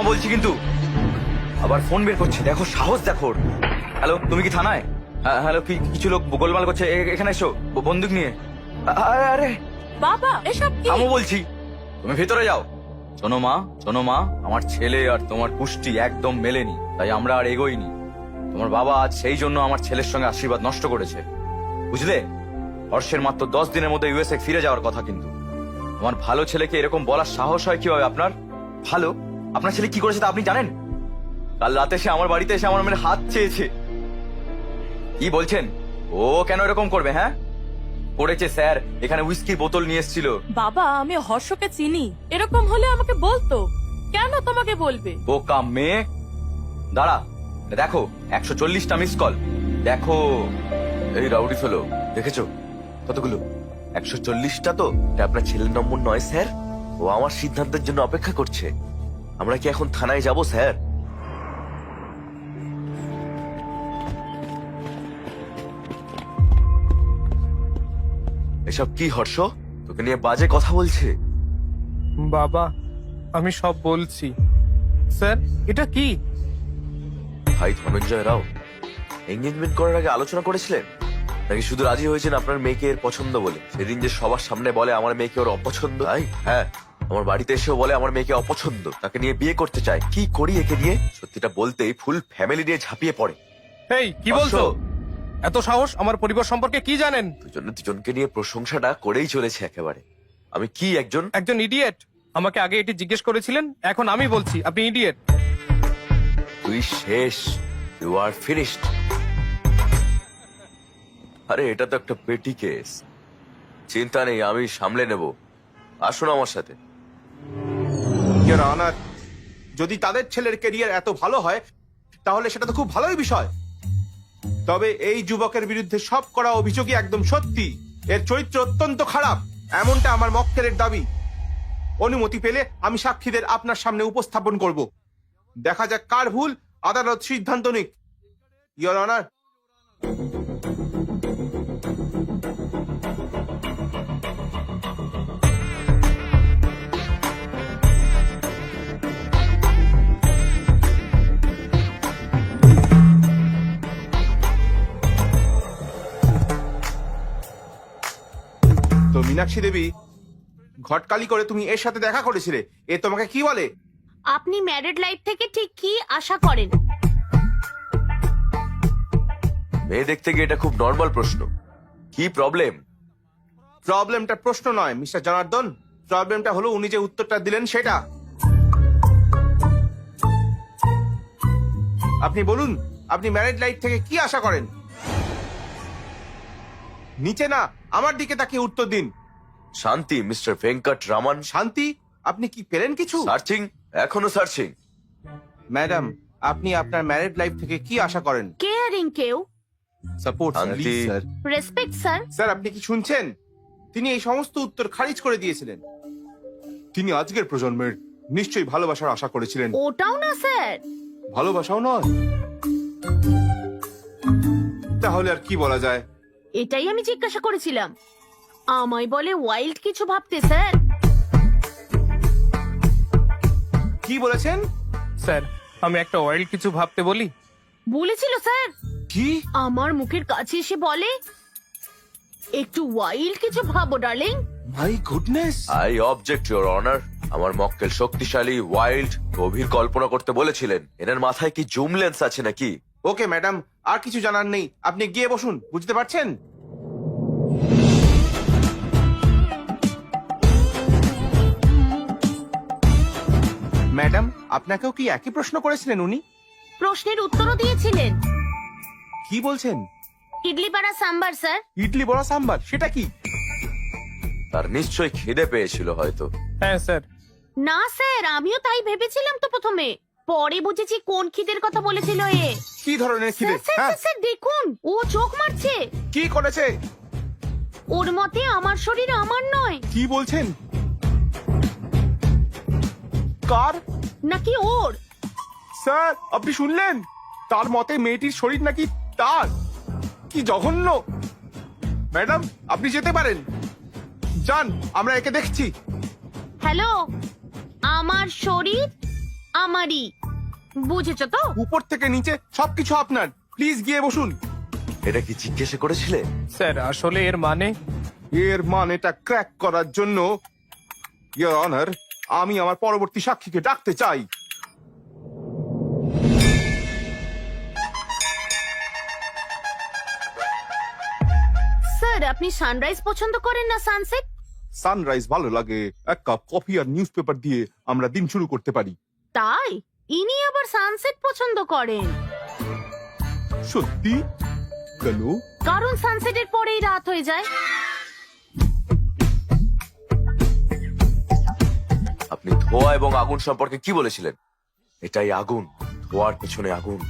বলছি কিন্তু আবার ফোন বের করছে, দেখো সাহস দেখো ওর। হ্যালো, তুমি কি থানায়? হ্যালো, কিছু লোক গোলমাল করছে, এখানে এসো বন্দুক নিয়ে। আরে বাবা এসব কি? থামো বলছি, তুমি ভেতরে যাও। শোনো মা, আমার ছেলে আর তোমার পুষ্টি একদম মেলেনি, তাই আমরা আর এগোইনি। তোমার বাবা আজ সেই জন্য আমার ছেলের সঙ্গে আশীর্বাদ নষ্ট করেছে, বুঝলে? হর্ষের মাত্র 10 দিনের মধ্যে ইউএসএ ফিরে যাওয়ার কথা, কিন্তু আমার ভালো ছেলেকে এরকম বলার সাহস হয় কিভাবে আপনার? ভালো, আপনার ছেলে কি করেছে তা আপনি জানেন? কাল রাতে সে আমার বাড়িতে এসে আমার মেয়ের হাত চেয়েছে। কি বলছেন? ও কেন এরকম করবে? হ্যাঁ করেছে স্যার, এখানে উইস্কির বোতল নিয়ে এসেছিল। বাবা আমি হর্ষকে চিনি, এরকম হলে আমাকে বলতো, কেন তোমাকে বলবে? বোকা মেয়ে, দাঁড়া দেখো 140টা মিস কল, দেখো। এই রাউডি ফেলো, দেখেছো কতগুলো? 140টা। তো এটা আপনার ছেলের নম্বর নয় স্যার, ও আমার সিদ্ধান্তের জন্য অপেক্ষা করছে। আমরা কি এখন থানায় যাব স্যার? এসব কি হর্ষ? তোকে নিয়ে বাজে কথা বলছে। বাবা আমি সব বলছি। স্যার এটা কি? ভাই ধনঞ্জয় রাও, এঙ্গেজমেন্ট করার আগে আলোচনা করেছিলেন নাকি শুধু রাজি হয়েছেন আপনার মেয়েকে এর পছন্দ বলে? সেদিন যে সবার সামনে বলে আমার মেয়েকে ওর অপছন্দ, তাই? হ্যাঁ, আমার বাড়িতে এসেও বলে আমার মেয়েকে অপছন্দ, তাকে নিয়ে বিয়ে করতে চায়। কি করি একে নিয়ে? সত্যিটা বলতেই ফুল ফ্যামিলি নিয়ে ঝাঁপিয়ে পড়ে। এই কি বলছো? এত সাহস! আমার পরিবার সম্পর্কে কি জানেন? দুজনকে নিয়ে প্রশংসাটা করেই চলেছে একেবারে। আমি কি একজন ইডিয়েট। আমাকে আগে এটি জিজ্ঞেস করেছিলেন, এখন আমি বলছি আপনি ইডিয়েট। তুই শেষ, ইউ আর ফিনিশড। আরে এটা তো একটা পেটি কেস, চিন্তা নেই, আমি সামলে নেব। আসুন আমার সাথে। ইওর অনার, যদি তাদের ছেলের ক্যারিয়ার এত ভালো হয় তাহলে সেটা তো খুব ভালোই বিষয়। তবে এই যুবকের বিরুদ্ধে সব করা অভিযোগই একদম সত্যি। এর চরিত্র অত্যন্ত খারাপ, এমনটা আমার মক্কেলের দাবি। অনুমতি পেলে আমি সাক্ষীদের আপনার সামনে উপস্থাপন করব। দেখা যাক কার ভুল, আদালত সিদ্ধান্ত নিক। Your honour. তো মীনাক্ষী দেবী, ঘটকালি করে তুমি এর সাথে দেখা করেছিলে, এ তোমাকে কি বলে? আপনি ম্যারিড লাইফ থেকে ঠিক কি আশা করেন? মেয়ে দেখতে গিয়ে এটা খুব নর্মাল প্রশ্ন। কি প্রবলেম? প্রবলেমটা প্রশ্ন নয় মিস্টার জনার্দন, প্রবলেমটা হলো উনি যে উত্তরটা দিলেন সেটা। আপনি বলুন, আপনি ম্যারিড লাইফ থেকে কি আশা করেন? নিচে না, আমার দিকে তাকিয়ে উত্তর দিন। শান্তি, মিস্টার ভেঙ্কট রামান। শান্তি? আপনি কি পেলেন কিছু? সার্চিং, এখনো সার্চিং। ম্যাডাম, আপনি আপনার ম্যারিড লাইফ থেকে কি আশা করেন? কেয়ারিং কেউ, সাপোর্ট শান্তি। Respect sir. স্যার আপনি কি শুনছেন? তিনি এই সমস্ত উত্তর খারিজ করে দিয়েছিলেন। তিনি আজকের প্রজন্মের নিশ্চয়ই ভালোবাসার আশা করেছিলেন। ওটাও না স্যার। ভালোবাসাও নয়? তাহলে আর কি বলা যায়? এটাই আমি জিজ্ঞাসা করেছিলাম। আমায় বলে ওয়াইল্ড কিছু ভাবতে স্যার। কি বলেছেন? স্যার আমি একটা ওয়াইল্ড কিছু ভাবতে বলি। বলেছিল স্যার। কি? আমার মুখের কাছে এসে বলে একটু ওয়াইল্ড কিছু ভাবো darling. My goodness. I object your honour. আমার মক্কেল শক্তিশালী, ওয়াইল্ড, গভীর কল্পনা করতে বলেছিলেন। এনার মাথায় কি জুম লেন্স আছে নাকি? ওকে ম্যাডাম, আর কিছু জানার নেই, আপনি গিয়ে বসুন। বুঝতে পারছেন? ম্যাডাম, আপনাকেও কি একই প্রশ্ন করেছিলেন উনি? প্রশ্নের উত্তরও দিয়েছিলেন। কি বলছেন? ইডলি পাড়া সাম্বার স্যার। ইডলি বড়া সাম্বার, সেটা কি? তার নিশ্চয়ই খিদে পেয়েছিল হয়তো। হ্যাঁ স্যার। না স্যার, আমিও তাই ভেবেছিলাম তো প্রথমে, পরে বুঝেছি কোন খিদের কথা বলেছিল এ। কি ধরনের খিদে? স্যার, স্যার, হ্যাঁ, স্যার, দেখুন ও চোখ মারছে। কি করেছে? ওর মতে আমার শরীর আমার নয়। কি বলছেন? কার? নাকি ওর। স্যার আপনি শুনলেন? তার মতে মেয়েটির শরীর নাকি তার। কি জঘন্য! ম্যাডাম আপনি যেতে পারেন, যান, আমরা একে দেখছি। হ্যালো, আমার শরীর আমারই। বুঝেছো তো? উপর থেকে নিচে সবকিছু আপনার। প্লিজ গিয়ে বসুন। এটা কি জিজ্ঞেস করেছিলে? স্যার আসলে এর মানে এর মানেটা ক্র্যাক করার জন্য ইওর অনার, আমি আমার পরবর্তী সাক্ষীকে ডাকতে চাই। স্যার, আপনি সানরাইজ পছন্দ করেন না সানসেট? সানরাইজ ভালো লাগে, এক কাপ কফি আর নিউজ পেপার দিয়ে আমরা দিন শুরু করতে পারি। তাই ইনি আবার সানসেট পছন্দ করেন? সত্যি? কেন? কারণ সানসেটের পরেই রাত হয়ে যায়। আপনি ধোঁয়া এবং আগুন সম্পর্কে কি বলেছিলেন? এটাই আগুন, ধোঁয়ার পেছনে আগুন।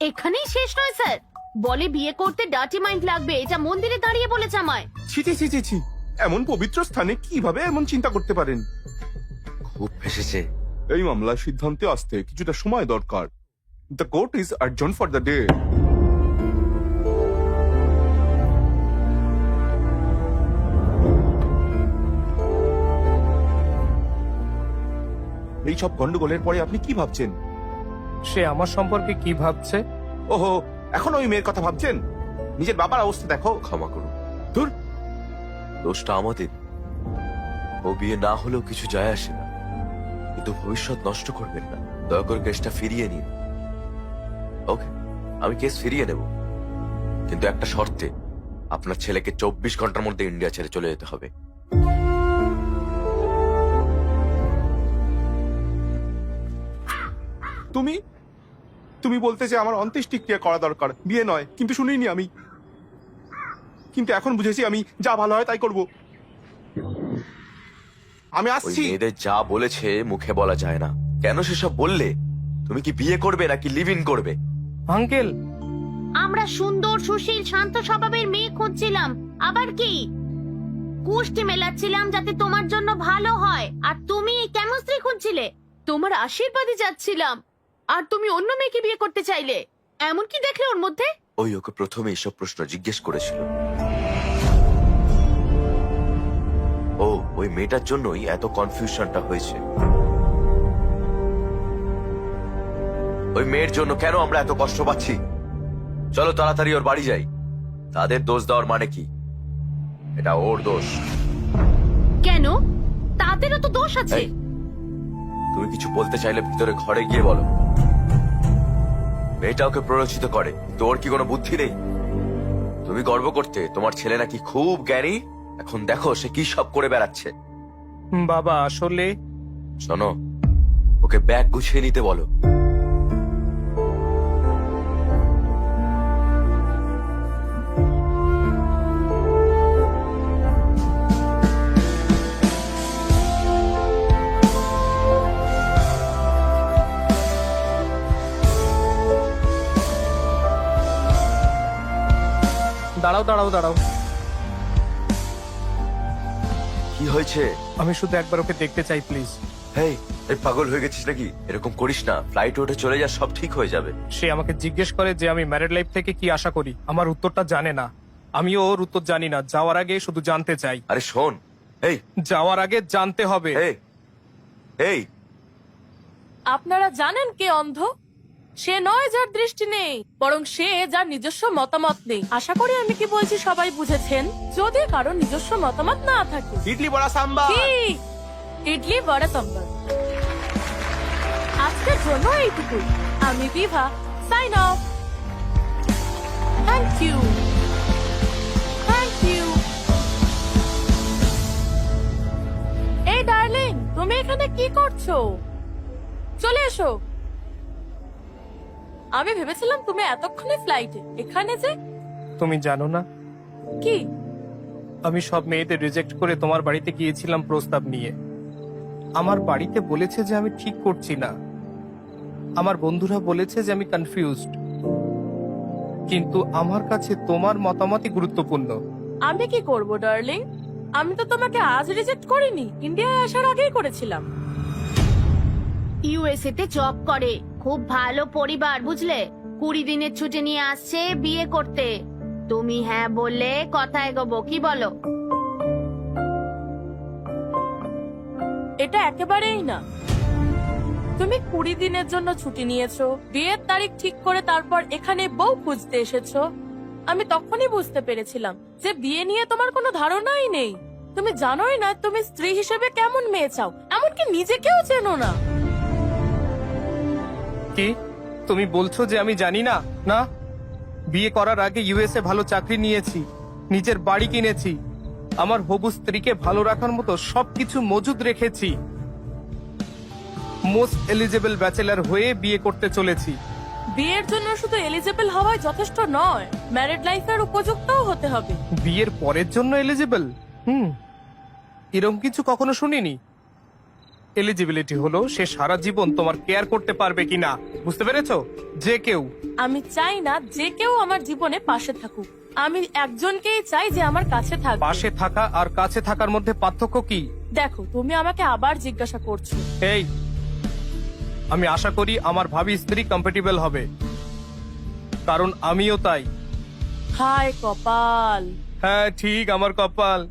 এখানেই শেষ নয় স্যার, বলে বিয়ে করতে ডার্টি মাইন্ড লাগবে, এটা মন্দিরে দাঁড়িয়ে বলেছে আমায়। ছি ছি ছি ছি ছি, এমন পবিত্র স্থানে কিভাবে এমন চিন্তা করতে পারেন? খুব ফেসেছে। এই মামলার সিদ্ধান্তে আসতে কিছুটা সময় দরকার। The court is urgent for the day. এই সব গন্ডগোলের পরে আপনি কি ভাবছেন? সে আমার সম্পর্কে কি ভাবছে? ওহো, এখন ওই মেয়ের কথা ভাবছেন? নিজের বাবার অবস্থা দেখো। ক্ষমা করুন, ধুর, দোষটা আমাদের। ও বিয়ে না হলেও কিছু যায় আসে না, কিন্তু ভবিষ্যৎ নষ্ট করবেন না। দয়া করে কেসটা ফিরিয়ে নিন। ওকে, আমি কেস ফিরিয়ে নেব, কিন্তু একটা শর্তে। আপনার ছেলেকে 24 ঘন্টার মধ্যে ইন্ডিয়া ছেড়ে চলে যেতে হবে। তুমি তুমি বলতে যে আমার অন্ত্যেষ্টিক্রিয়া করা দরকার, বিয়ে নয়, কিন্তু শুনিনি আমি। কিন্তু এখন বুঝেছি আমি যা ভালো হয় তাই করব। আমি ওই আসছি। মেয়েদের যা বলেছে মুখে বলা যায় না। কেন সেসব বললে? তুমি কি বিয়ে করবে নাকি লিভ ইন করবে? আঙ্কেল, আমরা সুন্দর, সুশীল, শান্ত স্বভাবের মেয়ে খুঁজছিলাম। আবার কি কুষ্টি মেলাচ্ছিলাম যাতে তোমার জন্য ভালো হয়, আর তুমি কেমন স্ত্রী খুঁজছিলে? তোমার আশীর্বাদে যাচ্ছিলাম, আর তুমি অন্য মেয়েকে বিয়ে করতে চাইলে। এমন কি দেখলে ওর মধ্যে? ওই ওকে প্রথমে এইসব প্রশ্ন জিজ্ঞেস করেছিল। ও ওই মেয়েটার জন্যই এত কনফিউশনটা হয়েছে। ওই মেয়ের জন্য কেন আমরা এত কষ্ট পাচ্ছি? চলো তাড়াতাড়ি ওর বাড়ি যাই। তাদের দোষ দেওয়ার মানে কি? এটা ওর দোষ। কেন? তাদেরও তো দোষ আছে। এই, তুমি কিছু বলতে চাইলে ভিতরে ঘরে গিয়ে বলো। মেয়েটা ওকে প্ররোচিত করে, তোর কি কোনো বুদ্ধি নেই? তুমি গর্ব করতে তোমার ছেলে নাকি খুব জ্ঞানী, এখন দেখো সে কি সব করে বেড়াচ্ছে। বাবা আসলে শোনো, ওকে ব্যাগ গুছিয়ে নিতে বলো। দাঁড়াও দাঁড়াও দাঁড়াও, কি হয়েছে? আমি শুধু একবার ওকে দেখতে চাই প্লিজ। হেই, এই পাগল হয়ে গেছিস নাকি? এরকম করিস না, ফ্লাইট উঠে চলে যা, সব ঠিক হয়ে যাবে। সে আমাকে জিজ্ঞেস করে যে আমি ম্যারিড লাইফ থেকে কি আশা করি। আমার উত্তরটা জানে না, আমিও ওর উত্তর জানি না। যাওয়ার আগে শুধু জানতে চাই। আরে শোন, এই যাওয়ার আগে জানতে হবে। এই এই আপনারা জানেন কে অন্ধ? সে নয় যার দৃষ্টি নেই, বরং সে যার নিজস্ব মতামত নেই। আশা করি আমি কি বলছি সবাই বুঝেছেন। যদি কারো নিজস্ব মতামত না থাকে। ইডলি বড়া সাম্বার। কি? ইডলি বড়া সাম্বার। আজকের জন্য এইটুকুই। আমি Bibha, sign off. Thank you, thank you. এই ডার্লিং, তুমি এখানে কি করছো? চলে এসো। আমি ভেবেছিলাম তুমি এতক্ষণে ফ্লাইটে। এখানে যে তুমি জানো না, কি? আমি সব মেয়েদের রিজেক্ট করে তোমার বাড়িতে গিয়েছিলাম প্রস্তাব নিয়ে। আমার বাড়িতে বলেছে যে আমি ঠিক করছি না। আমার বন্ধুরা বলেছে যে আমি কনফিউজড, কিন্তু আমার কাছে তোমার মতামতই গুরুত্বপূর্ণ। আমি কি করব ডার্লিং? আমি তো তোমাকে আজ রিজেক্ট করিনি, ইন্ডিয়ায় আসার আগেই করেছিলাম। ইউএসএ তে জব করে, খুব ভালো পরিবার, বুঝলে? 20 দিনের ছুটি নিয়ে আসছে বিয়ে করতে। তুমি হ্যাঁ বললে কথা এগোবো, কি বলো? এটা একেবারেই না। তুমি 20 দিনের জন্য ছুটি নিয়েছো, বিয়ের তারিখ ঠিক করে তারপর এখানে বউ খুঁজতে এসেছো। আমি তখনই বুঝতে পেরেছিলাম যে বিয়ে নিয়ে তোমার কোনো ধারণাই নেই। তুমি জানোই না তুমি স্ত্রী হিসেবে কেমন মেয়ে চাও, এমনকি নিজেকেও চেনো না। কি তুমি বলছো যে আমি জানি না? না, বিয়ে করার আগে ইউএসএ ভালো চাকরি নিয়েছি, নিজের বাড়ি কিনেছি, আমার হবু স্ত্রীকে ভালো রাখার মতো সবকিছু মজুদ রেখেছি। মোস্ট এলিজেবল ব্যাচেলার হয়ে বিয়ে করতে চলেছি। বিয়ের জন্য শুধু এলিজিবল হওয়াই যথেষ্ট নয়, ম্যারিড লাইফের উপযুক্তও হতে হবে। বিয়ের পরের জন্য এলিজিবল? এরকম কিছু কখনো শুনিনি। এলিজিবিলিটি হলো সে সারা জীবন তোমার কেয়ার করতে পারবে কিনা, বুঝতে পেরেছো? যে কেউ। আমি চাই না যে কেউ আমার জীবনে পাশে থাকুক, আমি একজনকেই চাই যে আমার কাছে থাকবে। পাশে থাকা আর কাছে থাকার মধ্যে পার্থক্য কি? দেখো, তুমি আমাকে আবার জিজ্ঞাসা করছো। এই, আমি আশা করি আমার ভাবি স্ত্রী কম্পেটিবল হবে, কারণ আমিও তাই। হায় কপাল, হ্যাঁ ঠিক, আমার কপাল।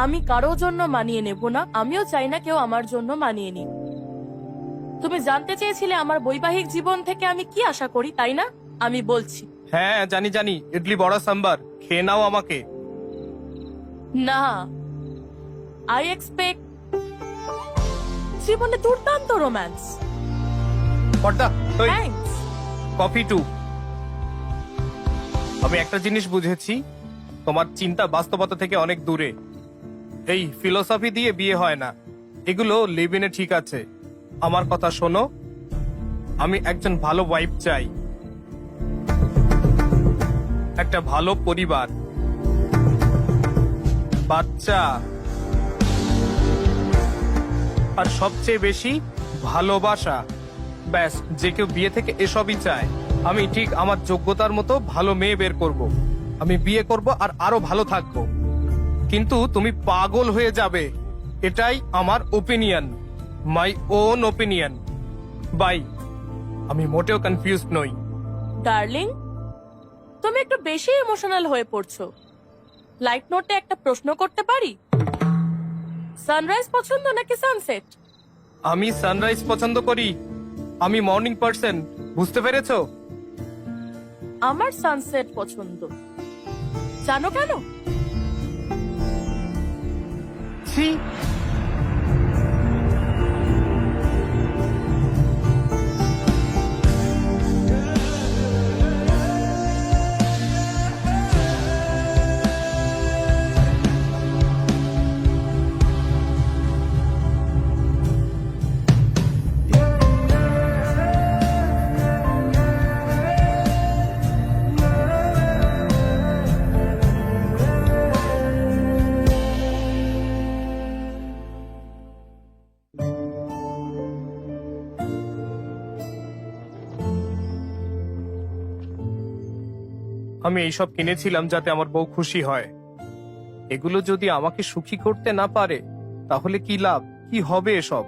আমি কারো জন্য মানিয়ে নেব না, আমিও চাই না কেউ আমার জন্য মানিয়ে নিক। তুমি জানতে চেয়েছিলে আমার বৈবাহিক জীবন থেকে আমি কি আশা করি, তাই না? আমি বলছি। হ্যাঁ জানি জানি, ইডলি বড়া সাম্বার, খেয়ে নাও আমাকে। না, আই এক্সপেক্ট জীবনে দুর্দান্ত রোম্যান্স। পর্দা, ওই থ্যাঙ্কস। Coffee two. আমি একটা জিনিস বুঝেছি, তোমার চিন্তা বাস্তবতা থেকে অনেক দূরে। এই ফিলোসফি দিয়ে বিয়ে হয় না, এগুলো লিভিনে ঠিক আছে। আমার কথা শোনো, আমি একজন ভালো ওয়াইফ চাই, একটা ভালো পরিবার, বাচ্চা, আর সবচেয়ে বেশি ভালোবাসা। ব্যাস, যে কেউ বিয়ে থেকে এসবই চায়। আমি ঠিক আমার যোগ্যতার মতো ভালো মেয়ে বের করব। আমি বিয়ে করব আর আরো ভালো থাকবো, কিন্তু তুমি পাগল হয়ে যাবে। এটাই আমার opinion, my own opinion. Bye. আমি মোটেও কনফিউজ নই। ডার্লিং, তুমি একটু বেশি ইমোশনাল হয়ে পড়ছো। লাইট নোটে একটা প্রশ্ন করতে পারি? সানরাইজ পছন্দ নাকি সানসেট? আমি সানরাইজ পছন্দ করি, আমি মর্নিং পার্সন, বুঝতে পেরেছো? আমার সানসেট পছন্দ। জানো কেন? ছি, আমি এইসব কিনেছিলাম যাতে আমার বউ খুশি হয়। এগুলো যদি আমাকে সুখী করতে না পারে তাহলে কি লাভ, কি হবে এসব?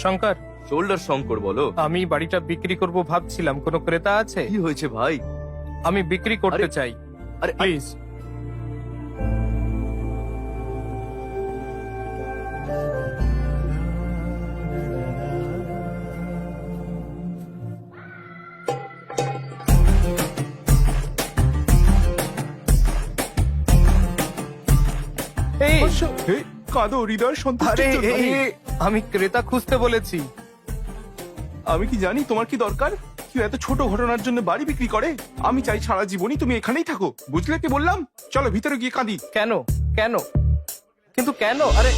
শঙ্কর, শোল্ডার শঙ্কর বলো। আমি বাড়িটা বিক্রি করব ভাবছিলাম, কোনো ক্রেতা আছে? কি হয়েছে ভাই? আমি বিক্রি করতে আরে, চাই, আরে প্লিজ। এই, হে, কাঁদো হৃদয় সন্তুষ্টির আরে জন্য। এই, আমি ক্রেতা খুঁজতে বলেছি। আমি কি জানি তোমার কি দরকার? কেউ এত ছোট ঘটনার জন্য বাড়ি বিক্রি করে? আমি চাই সারা জীবনই তুমি এখানেই থাকো, বুঝলে কি বললাম? চলো ভিতরে গিয়ে কাঁদি। কেন কেন কিন্তু কেন? আরে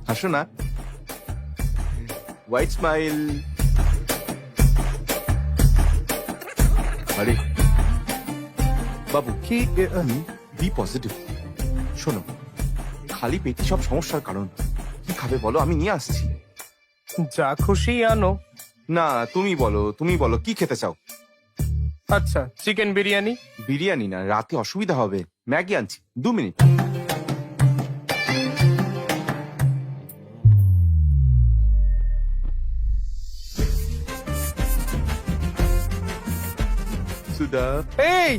হাসো না, হোয়াইট স্মাইল। আরে বাবু, কি বি পজিটিভ। শোনো, খালি পেটি সব সমস্যার কারণ। কি খাবে বলো, আমি নিয়ে আসছি। যা খুশি আনো। না, তুমি বলো কি খেতে চাও? আচ্ছা, চিকেন বিরিয়ানি। বিরিয়ানি না, রাতে অসুবিধা হবে। ম্যাগি আনছি, 2 মিনিট। সুধা, এই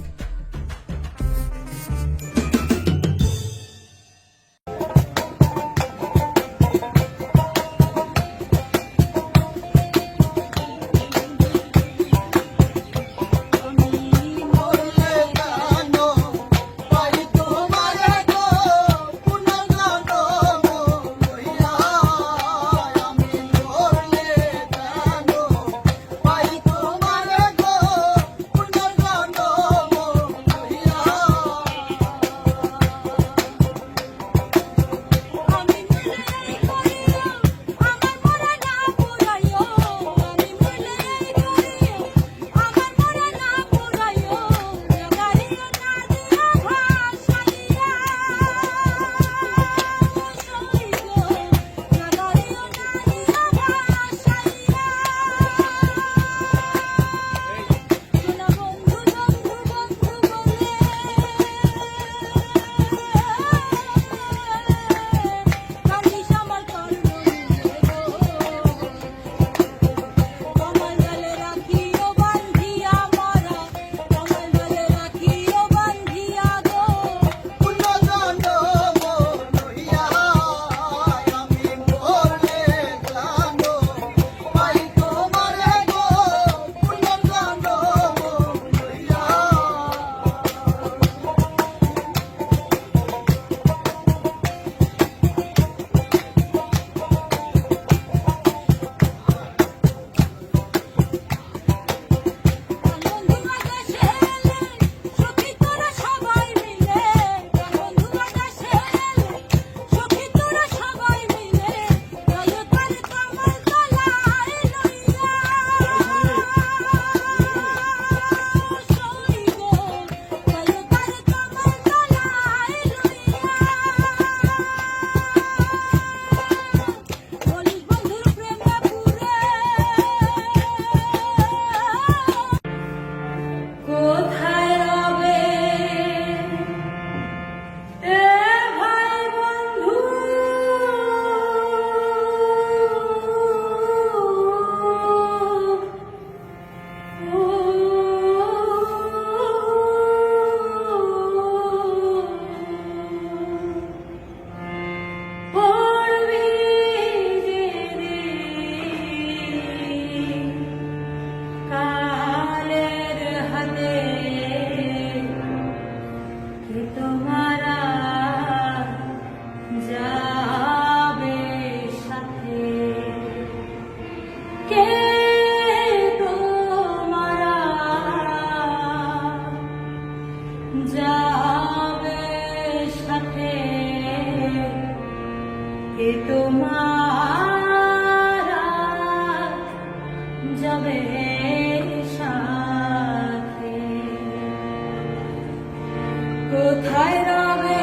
কোথায় রবে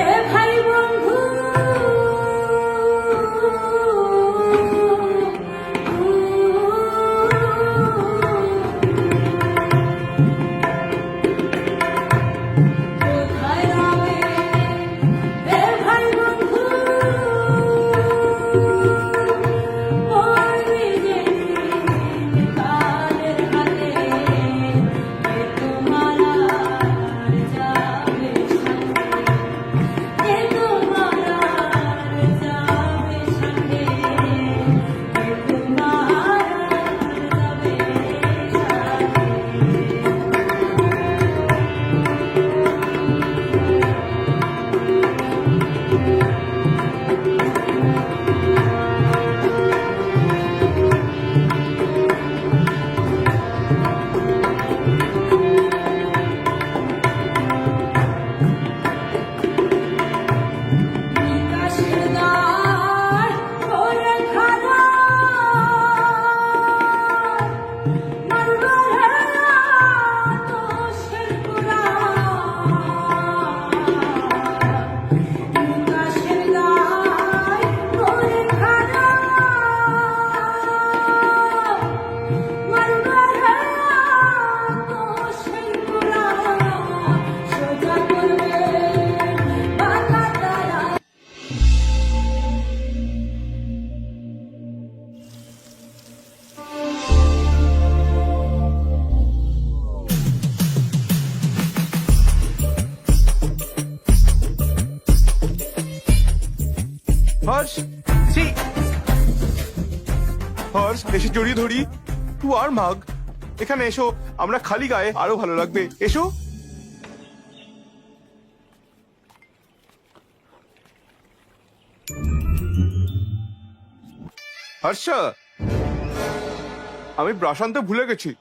এ ভাই বন্ধু কোথায় রবে এ ভাই বন্ধু পড়বি যেদিন কালের হাতে এ তোমার আর এসে জড়িয়ে ধরি। তুই আর মাগ, এখানে এসো, আমরা খালি গায়ে আরো ভালো লাগবে, এসো। হর্ষ, আমি ব্রাশ আনতে ভুলে গেছি।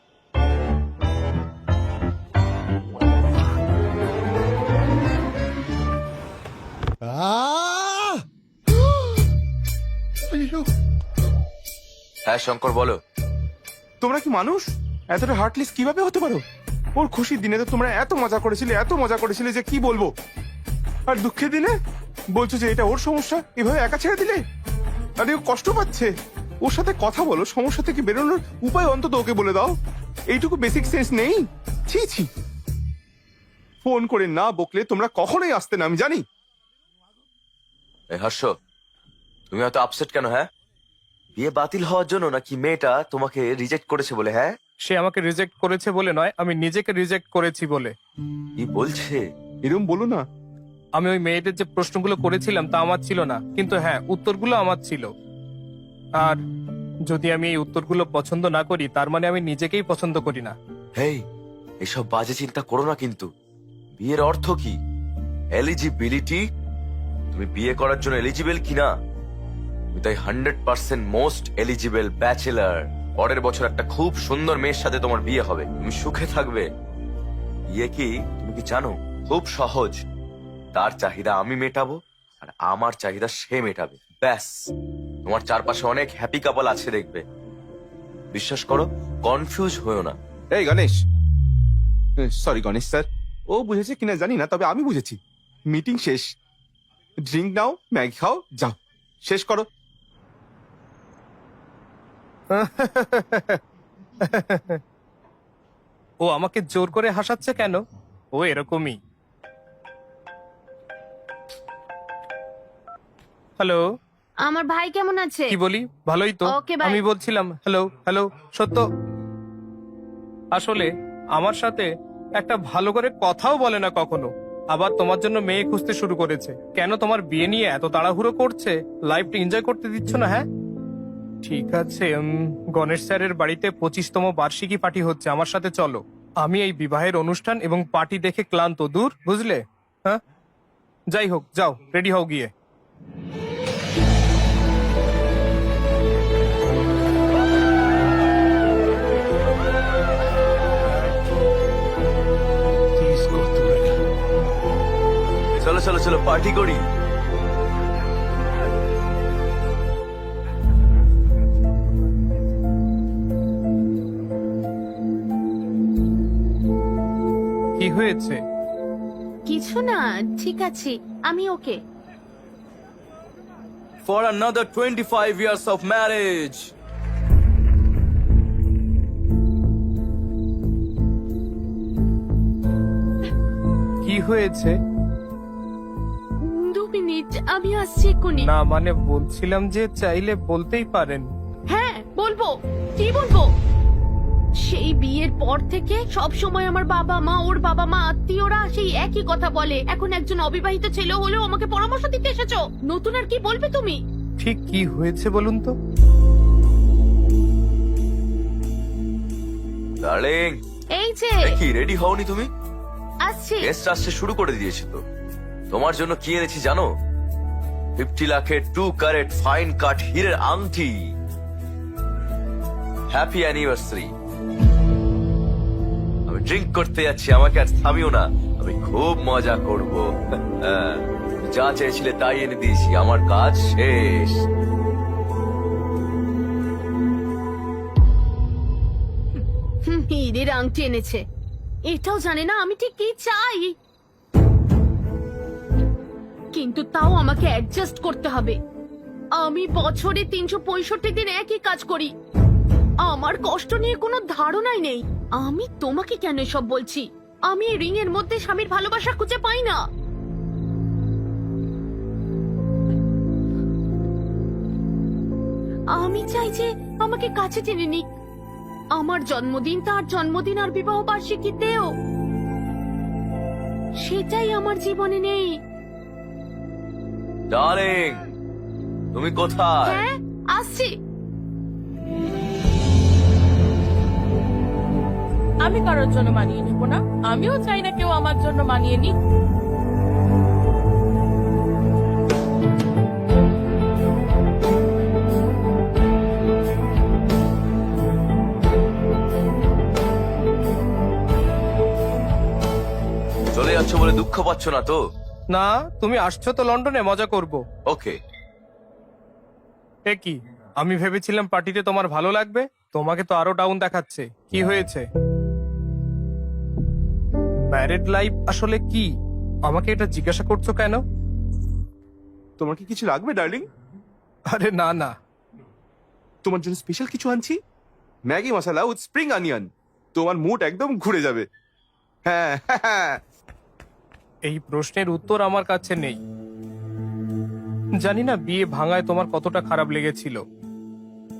হ্যাঁ শঙ্কর, বলো। তোমরা কি মানুষ? এতটা হার্টলেস কিভাবে হতে পারো? ওর খুশির দিনে তো তোমরা এত মজা করেছিলে যে কি বলবো, আর দুঃখের দিনে বলছো যে এটা ওর সমস্যা, এভাবে একা ছেড়ে দিলে। আরে ও কষ্ট পাচ্ছে, ওর সাথে কথা বলো, সমস্যা থেকে বেরোনোর উপায় অন্তত ওকে বলে দাও। এইটুকু বেসিক সেন্স নেই? ছি ছি, ফোন করে না বকলে তোমরা কখনোই আসতে না, আমি জানি। এই হর্ষ, তুমি হয়তো আপসেট কেন? হ্যাঁ, বিয়ে বাতিল হওয়ার জন্য নাকি মেয়েটা তোমাকে রিজেক্ট করেছে বলে? হ্যাঁ, সে আমাকে রিজেক্ট করেছে বলে নয়, আমি নিজেকে রিজেক্ট করেছি বলে। কি বলছে? এরকম বলো না। আমি ওই মেয়েদের যে প্রশ্নগুলো করেছিলাম তা আমার ছিল না, কিন্তু হ্যাঁ, উত্তরগুলো আমার ছিল। আর যদি আমি এই উত্তরগুলো পছন্দ না করি, তার মানে আমি নিজেকেই পছন্দ করি না। হেই, এসব বাজে চিন্তা করো না কিন্তু। বিয়ের অর্থ কি? এলিজিবিলিটি। তুমি বিয়ে করার জন্য এলিজিবল কিনা? তুমি তাই 100% মোস্ট এলিজিবল ব্যাচেলার। পরের বছর একটা খুব সুন্দর মেয়ের সাথে তোমার বিয়ে হবে, তুমি সুখে থাকবে। বিয়ে কি তুমি কি জানো? খুব সহজ। তার চাহিদা আমি মেটাবো, আর আমার চাহিদা সে মেটাবে, ব্যাস। তোমার চারপাশে অনেক হ্যাপি কাপল আছে, দেখবে। বিশ্বাস করো, কনফিউজ হয়েও না। এই গণেশ, সরি গণেশ স্যার, ও বুঝেছে কিনা জানি না, তবে আমি বুঝেছি। মিটিং শেষ, ড্রিঙ্ক নাও, ম্যাগি খাও, যাও, শেষ করো। ও আমাকে জোর করে হাসাচ্ছে কেন? ও এরকমই। হ্যালো, আমার ভাই কেমন আছে? কি বলি? ভালোই তো। Okay, bye. আমি বলছিলাম হ্যালো হ্যালো। সত্য, আসলে আমার সাথে একটা ভালো করে কথাও বলে না কখনো। আবার তোমার জন্য মেয়ে খুঁজতে শুরু করেছে। কেন তোমার বিয়ে নিয়ে এত তাড়াহুড়ো করছে? লাইফটা এনজয় করতে দিচ্ছ না? হ্যাঁ ঠিক আছে, গণেশ স্যারের বাড়িতে 25তম বার্ষিকী পার্টি হচ্ছে, আমার সাথে চলো। আমি এই বিবাহের অনুষ্ঠান এবং পার্টি দেখে ক্লান্ত, দূর, বুঝলে? হ্যাঁ, যাই হোক, যাও, রেডি হও গিয়ে। চলো চলো চলো, পার্টি করি। কি হয়েছে? কিছু না, ঠিক আছে, আমি ওকে। For another 25 years of marriage. কি হয়েছে? 2 মিনিট, আমি আসছি এক্ষুনি। না মানে বলছিলাম যে চাইলে বলতেই পারেন। হ্যাঁ বলবো, কি বলবো? সেই বিয়ের পর থেকে সব সময় আমার বাবা মা, ওর বাবা মা, আত্মীয়রা সেই একই কথা বলে। এখন একজন অবিবাহিত ছেলে হলেও আমাকে পরামর্শ দিতে এসেছো। নতুন আর কি বলবে তুমি? ঠিক কি হয়েছে বলুন তো? ডার্লিং, এই যে কি রেডি হওনি তুমি? আসছি। গেস্ট আসতে শুরু করে দিয়েছি তো। তোমার জন্য কি এনেছি জানো? 50 লাখের 2 ক্যারেট ফাইন কাট হীরের আংটি। Happy anniversary. আমি ড্রিঙ্ক করতে যাচ্ছি, আমাকে আর থামিও না, আমি খুব মজা করব। যা চেয়েছিলে তাই এনে দিয়েছি, আমার কাজ শেষ। হীরের আংটি এনেছে, এটাও জানে না আমি ঠিক কি চাই। কিন্তু তাও আমাকে অ্যাডজাস্ট করতে হবে। আমি বছরে 365 দিন একই কাজ করি। আমার কষ্ট নিয়ে কোনো ধারণাই নেই। আমি তোমাকে কেন এসব বলছি? আমি এই রিং এর মধ্যে স্বামীর ভালোবাসা খুঁজে পাই না। আমি চাই যে আমাকে কাছে টেনে নিক। আমার জন্মদিন, তার জন্মদিন আর বিবাহ বার্ষিকীতেও। সেটাই আমার জীবনে নেই। ডার্লিং, তুমি কোথায়? হ্যাঁ, আসছি। আমি কারোর জন্য মানিয়ে নিব না, আমিও চাই না কেউ আমার জন্য মানিয়ে নিক। চলে যাচ্ছ বলে দুঃখ পাচ্ছ না তো? না, তুমি আসছো তো লন্ডনে মজা করব। ওকে। এ কি, আমি ভেবেছিলাম পার্টিতে তোমার ভালো লাগবে, তোমাকে তো আরো ডাউন দেখাচ্ছে। কি হয়েছে? ম্যারিড লাইফ আসলে কি? আমাকে এটা জিজ্ঞাসা করছো কেন? তোমার কি কিছু লাগবে ডার্লিং? আরে না না, তোমার জন্য স্পেশাল কিছু আনছি, Maggi masala with spring onion. তোমার মুড একদম ঘুরে যাবে। হ্যাঁ হ্যাঁ। এই প্রশ্নের উত্তর আমার কাছে নেই। জানি না বিয়ে ভাঙায় তোমার কতটা খারাপ লেগেছিল,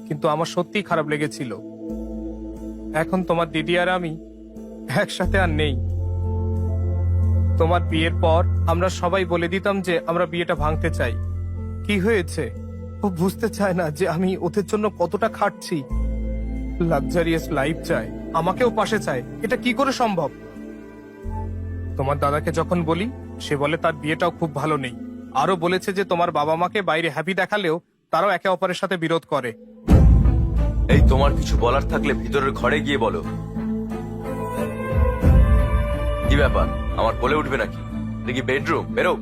কিন্তু আমার সত্যি খারাপ লেগেছিল। এখন তোমার দিদি আর আমি একসাথে আর নেই। তোমার বিয়ের পর আমরা সবাই বলে দিতাম যে আমরা বিয়েটা ভাঙতে চাই। কি হয়েছে? ও বুঝতে চায় না যে আমি ওদের জন্য কতটা খাটছি। লাক্সারিয়াস লাইফ চায়, আমাকেও পাশে চায়। এটা কি করে সম্ভব? তোমার দাদাকে যখন বলি, সে বলে তার বিয়েটাও খুব ভালো নেই। আরো বলেছে যে তোমার বাবা মাকে বাইরে হ্যাপি দেখালেও তারাও একে অপরের সাথে বিরোধ করে। এই তোমার কিছু বলার থাকলে ভিতরের ঘরে গিয়ে বলো। কি ব্যাপার, আমার বলে উঠবে নাকি? এটা কি বেডরুম? বেরো।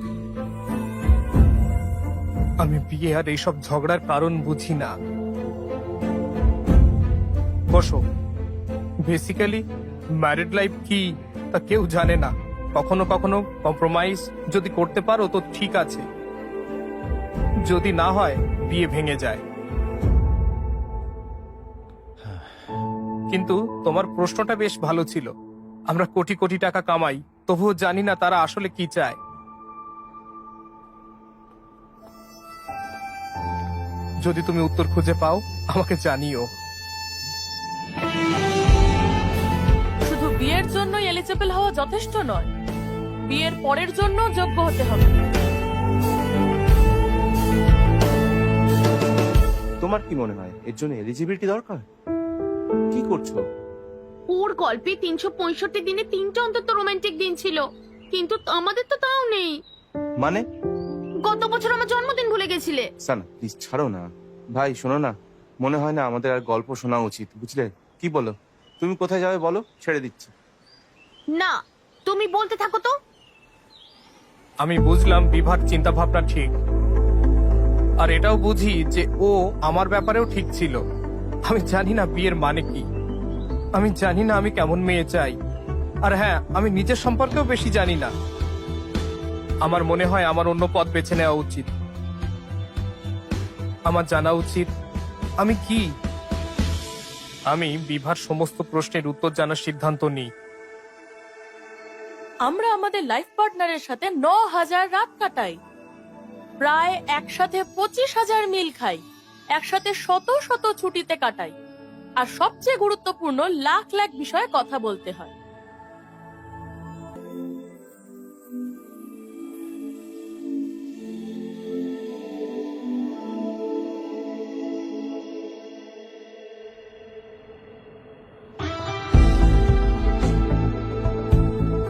আমি বিয়ে আর এইসব ঝগড়ার কারণ বুঝি না। বসো। বেসিক্যালি ম্যারিড লাইফ কি তা কেউ জানে না। কখনো কখনো কম্প্রোমাইজ যদি করতে পারো তো ঠিক আছে, যদি না হয় বিয়ে ভেঙে যায়। কিন্তু তোমার প্রশ্নটা বেশ ভালো ছিল। আমরা কোটি কোটি টাকা কামাই, তবুও জানি না তারা আসলে কি চায়। যদি তুমি উত্তর খুঁজে পাও আমাকে জানিও। শুধু বিয়ের জন্য এলিজিবল হওয়া যথেষ্ট নয়, বিয়ের পরের জন্য যোগ্য হতে হবে। তোমার কি মনে হয় এর জন্য এলিজিবিলিটি দরকার? কি করছো? ওর গল্পে 365 দিনে 3টা অন্তত রোমান্টিক দিন ছিল, কিন্তু আমাদের তো তাও নেই। মানে? গত বছর আমার জন্মদিন ভুলে গেছিলে। সানা প্লিজ ছাড়ো না। ভাই শোনো না, মনে হয় না আমাদের আর গল্প শোনা উচিত, বুঝলে? কি বলো? তুমি কোথায় যাবে বলো, ছেড়ে দিচ্ছি। না, তুমি বলতে থাকো তো। আমি বুঝলাম বিভার চিন্তা ভাবনা ঠিক, আর এটাও বুঝি যে ও আমার ব্যাপারেও ঠিক ছিল। আমি জানি না বিয়ের মানে কি, আমি জানি না আমি কেমন মেয়ে চাই, আর হ্যাঁ, আমি নিজের সম্পর্কেও বেশি জানি না। আমার মনে হয় আমার অন্য পথ বেছে নেওয়া উচিত। আমার জানা উচিত আমি কি। আমি বিভার সমস্ত প্রশ্নের উত্তর জানার সিদ্ধান্ত নিই। আমরা আমাদের লাইফ পার্টনারের সাথে 9,000 রাত কাটাই, প্রায় একসাথে 25,000 মিল খাই, একসাথে শত শত ছুটিতে কাটাই, আর সবচেয়ে গুরুত্বপূর্ণ লাখ লাখ বিষয়ে কথা বলতে হয়।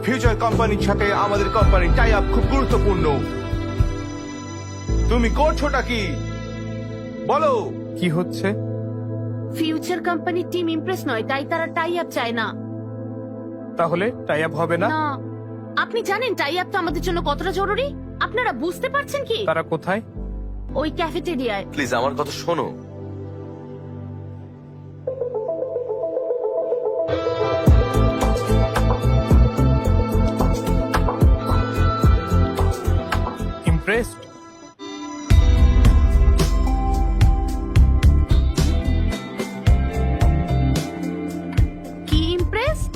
ফিউচার কোম্পানির সাথে আমাদের কোম্পানির টাই আপ খুব গুরুত্বপূর্ণ। তুমি করছোটা কি বলো? কি হচ্ছে? ফিউচার কোম্পানির টিম ইমপ্রেস নয়, তাই তারা টাই আপ চায় না। তাহলে টাই আপ হবে না? না, আপনি জানেন টাই আপ তো আমাদের জন্য কতটা জরুরি? আপনারা বুঝতে পারছেন কি? তারা কোথায়? ওই ক্যাফেটেরিয়ায়। প্লিজ আমার কথা শোনো। ইমপ্রেসড? কি ইমপ্রেসড?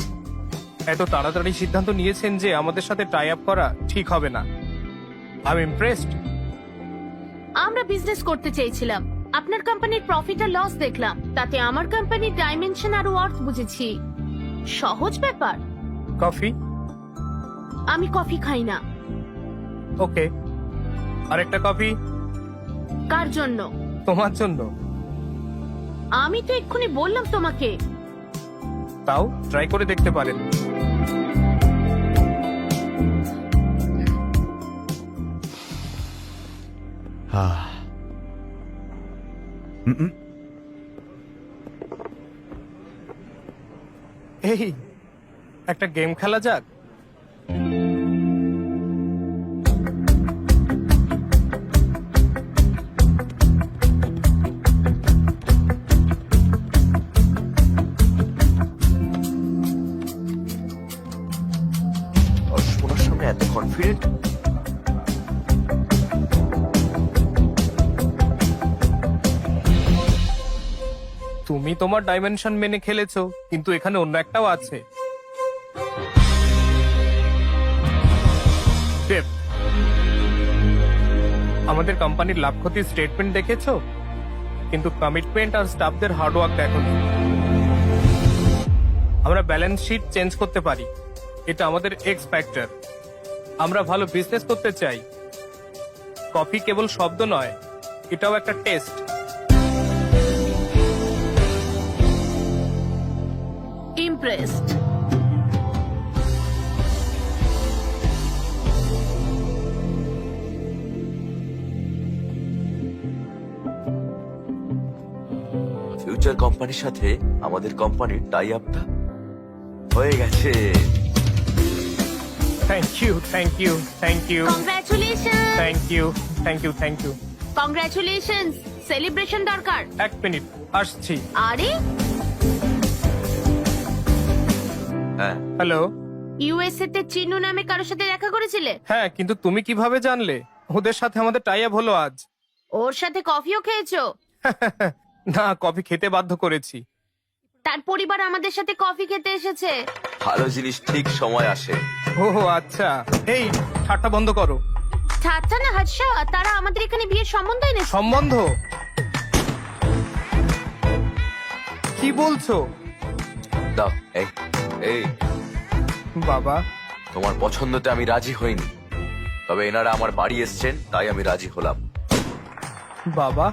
এত তাড়াতাড়ি সিদ্ধান্ত নিয়েছেন যে আমাদের সাথে টাই আপ করা ঠিক হবে না। I am impressed. আমরা বিজনেস করতে চেয়েছিলাম, আপনার কোম্পানির প্রফিট আর লস দেখলাম, তাতে আমার কোম্পানির ডাইমেনশন আর ওয়ার্থ বুঝেছি। সহজ ব্যাপার। কফি? আমি কফি খাই না। ওকে, আরেকটা কফি? কার জন্য? তোমার জন্য। আমি তো এক্ষুনি বললাম তোমাকে। তাও ট্রাই করে দেখতে পারেন। এই একটা গেম খেলা যাক। আর সোনার সামনে এত কনফিডেন্ট। তুমি তোমার ডাইমেনশন মেনে খেলেছো, কিন্তু এখানে অন্য একটাও আছে। দেব, আমাদের কোম্পানির লাভ ক্ষতির স্টেটমেন্ট দেখেছো, কিন্তু কমিটমেন্ট আর স্টাফদের হার্ডওয়ার্ক দেখোনি। আমরা ব্যালেন্স শিট চেঞ্জ করতে পারি, এটা আমাদের এক্স ফ্যাক্টর। আমরা ভালো বিজনেস করতে চাই। কফি কেবল শব্দ নয়, এটাও একটা টেস্ট। ইমপ্রেসড। ফিউচার কোম্পানির সাথে আমাদের কোম্পানির টাই আপটা হয়ে গেছে। Thank you, thank you, thank you, congratulation. Thank you, thank you, thank you. Congratulation. Celebration দরকার। এক মিনিট, আসছি। আরে হ্যাঁ, হ্যালো। ইউএসএ তে চিনু নামে কারোর সাথে দেখা করেছিলে? হ্যাঁ, কিন্তু তুমি কিভাবে জানলে? ওদের সাথে আমাদের টাই আপ হলো আজ। ওর সাথে কফিও খেয়েছো? না, কফি খেতে বাধ্য করেছি। তার পরিবার আমাদের সাথে কফি খেতে এসেছে। ভালো জিনিস ঠিক সময় আসে। ও আচ্ছা, এই ঠাট্টা বন্ধ করো। ঠাট্টা না হাস্যা, তারা আমাদের এখানে বিয়ের সম্বন্ধ এনেছে। সম্বন্ধ? কি বলছো? দাও, এই এই বাবা, তোমার পছন্দতে আমি রাজি হইনি, তবে এনারা আমার বাড়ি এসছেন তাই আমি রাজি হলাম। বাবা,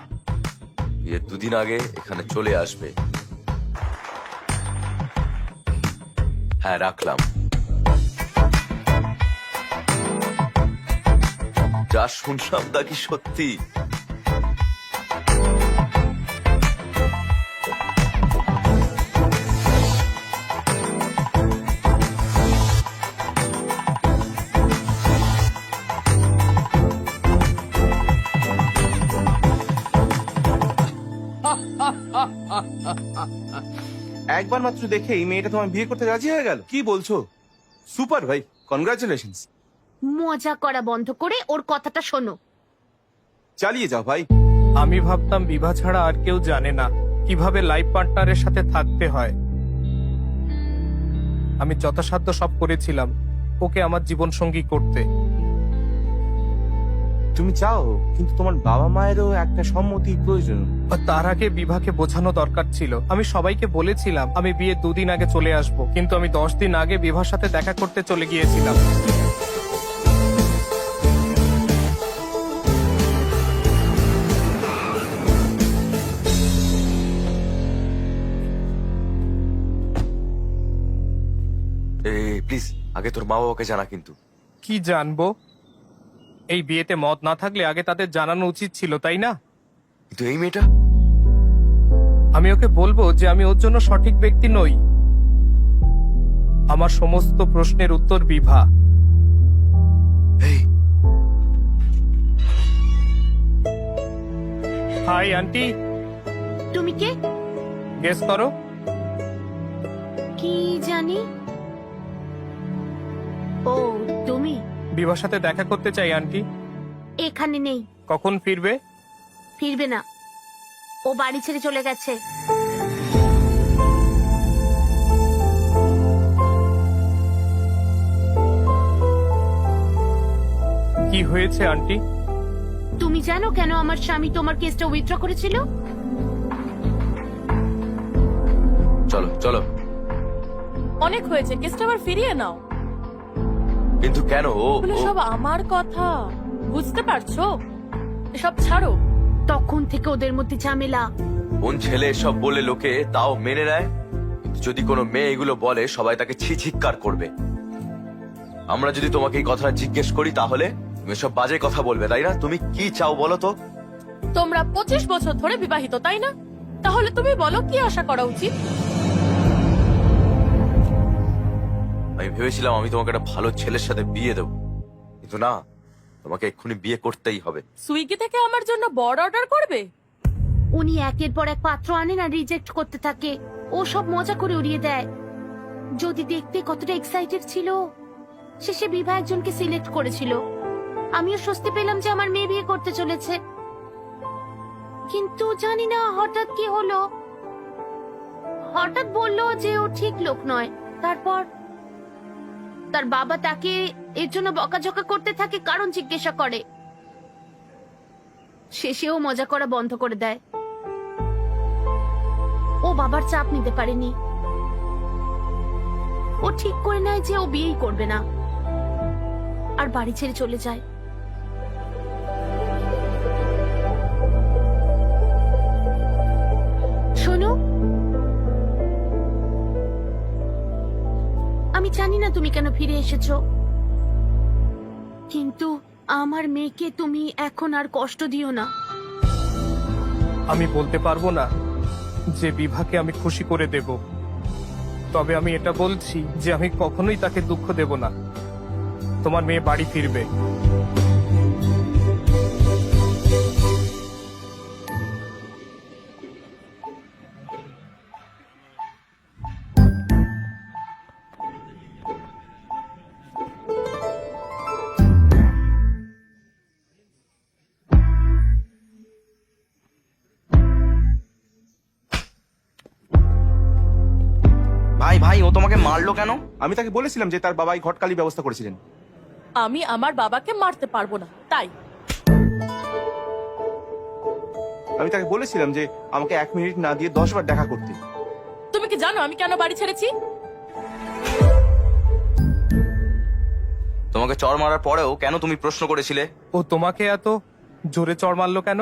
বিয়ের দুদিন আগে এখানে চলে আসবে। হ্যাঁ, রাখলাম। যা শুনলাম তা কি সত্যি? একবার মাত্র দেখে এই মেয়েটা তোমার বিয়ে করতে রাজি হয়ে গেল? কি বলছো? সুপার ভাই, কনগ্রাচুলেশন। মজা করা বন্ধ করে ওর কথাটা শোনো। চালিয়ে যাও ভাই। আমি ভাবতাম বিভা ছাড়া আর কেউ জানে না কিভাবে লাইফ পার্টনারের সাথে থাকতে হয়। আমি যথাসাধ্য সব করেছিলাম ওকে আমার জীবন সঙ্গী করতে। তুমি চাও, কিন্তু তোমার বাবা মায়েরও একটা সম্মতি প্রয়োজন। আর তার আগে বিভাকে বোঝানো দরকার ছিল। আমি সবাইকে বলেছিলাম আমি বিয়ে 2 দিন আগে চলে আসব, কিন্তু আমি 10 দিন আগে বিভার সাথে দেখা করতে চলে গিয়েছিলাম। প্লিজ আগে তোর মা বাবাকে জানা কিন্তু। কি জানবো? এই বিয়েতে মত না থাকলে আগে তাদের জানানো উচিত ছিল, তাই না? কিন্তু এই মেয়েটা, আমি ওকে বলবো যে আমি ওর জন্য সঠিক ব্যক্তি নই। আমার সমস্ত প্রশ্নের উত্তর বিভা। এই হাই আন্টি, তুমি কে? গেস করো। কি জানি। ও তুমি? বিভার সাথে দেখা করতে চাই আন্টি। এখানে নেই। কখন ফিরবে? ফিরবে না, ও বাড়ি ছেড়ে চলে গেছে। কি হয়েছে আন্টি? তুমি জানো কেন আমার স্বামী তোমার কেসটা উইথড্র করেছিল? চলো চলো। অনেক হয়েছে, কেসটা আবার ফিরিয়ে নাও। কিন্তু কেন? এগুলো সব আমার কথা, বুঝতে পারছো? এসব ছাড়ো। তখন থেকে ওদের মধ্যে ঝামেলা। কোন ছেলে এসব বলে লোকে তাও মেনে নেয়? যদি কোনো মেয়ে এগুলো বলে সবাই তাকে ছি ছিৎকার করবে। আমরা যদি তোমাকে এই কথাটা জিজ্ঞেস করি তাহলে তুমি সব বাজে কথা বলবে, তাই না? তুমি কি চাও বলো তো? তোমরা 25 বছর ধরে বিবাহিত, তাই না? তাহলে তুমি বলো কি আশা করা উচিত? আমি ভেবেছিলাম আমি তোমাকে একটা ভালো ছেলের সাথে বিয়ে দেবো, কিন্তু না, তোমাকে এক্ষুনি বিয়ে করতেই হবে। সুইগি থেকে আমার জন্য বড় অর্ডার করবে? উনি একের পর এক পাত্র আনেন আর রিজেক্ট করতে থাকে। ও সব মজা করে উড়িয়ে দেয়। যদি দেখতে কতটা এক্সাইটেড ছিল। শেষে বিভা একজনকে সিলেক্ট করেছিল। আমিও স্বস্তি পেলাম যে আমার মেয়ে বিয়ে করতে চলেছে, কিন্তু জানি না হঠাৎ কি হলো। হঠাৎ বললো যে ও ঠিক লোক নয়। তারপর তার বাবা তাকে এর জন্য বকাঝকা করতে থাকে, কারণ জিজ্ঞাসা করে। শেষেও মজা করা বন্ধ করে দেয়। ও বাবার চাপ নিতে পারেনি। ও ঠিক করে নেয় যে ও বিয়েই করবে না, আর বাড়ি ছেড়ে চলে যায়। শোনো, আমি জানি না তুমি কেন ফিরে এসেছো, কিন্তু আমার মেয়েকে তুমি এখন আর কষ্ট দিও না। আমি বলতে পারবো না যে বিভাকে আমি খুশি করে দেব, তবে আমি এটা বলছি যে আমি কখনোই তাকে দুঃখ দেব না। তোমার মেয়ে বাড়ি ফিরবে। ভাই ভাই, ও তোমাকে মারলো কেন? আমি তাকে বলেছিলাম যে তার বাবাই ঘটকালি ব্যবস্থা করেছিলেন। আমি আমার বাবাকে মারতে পারবো না, তাই। আমি তাকে বলেছিলাম যে আমাকে 1 মিনিট না দিয়ে 10 বার দেখা করতে। তুমি কি জানো আমি কেন বাড়ি ছেড়েছি? তোমাকে চড় মারার পরেও কেন তুমি প্রশ্ন করেছিলে? ও তোমাকে এত জোরে চড় মারলো কেন?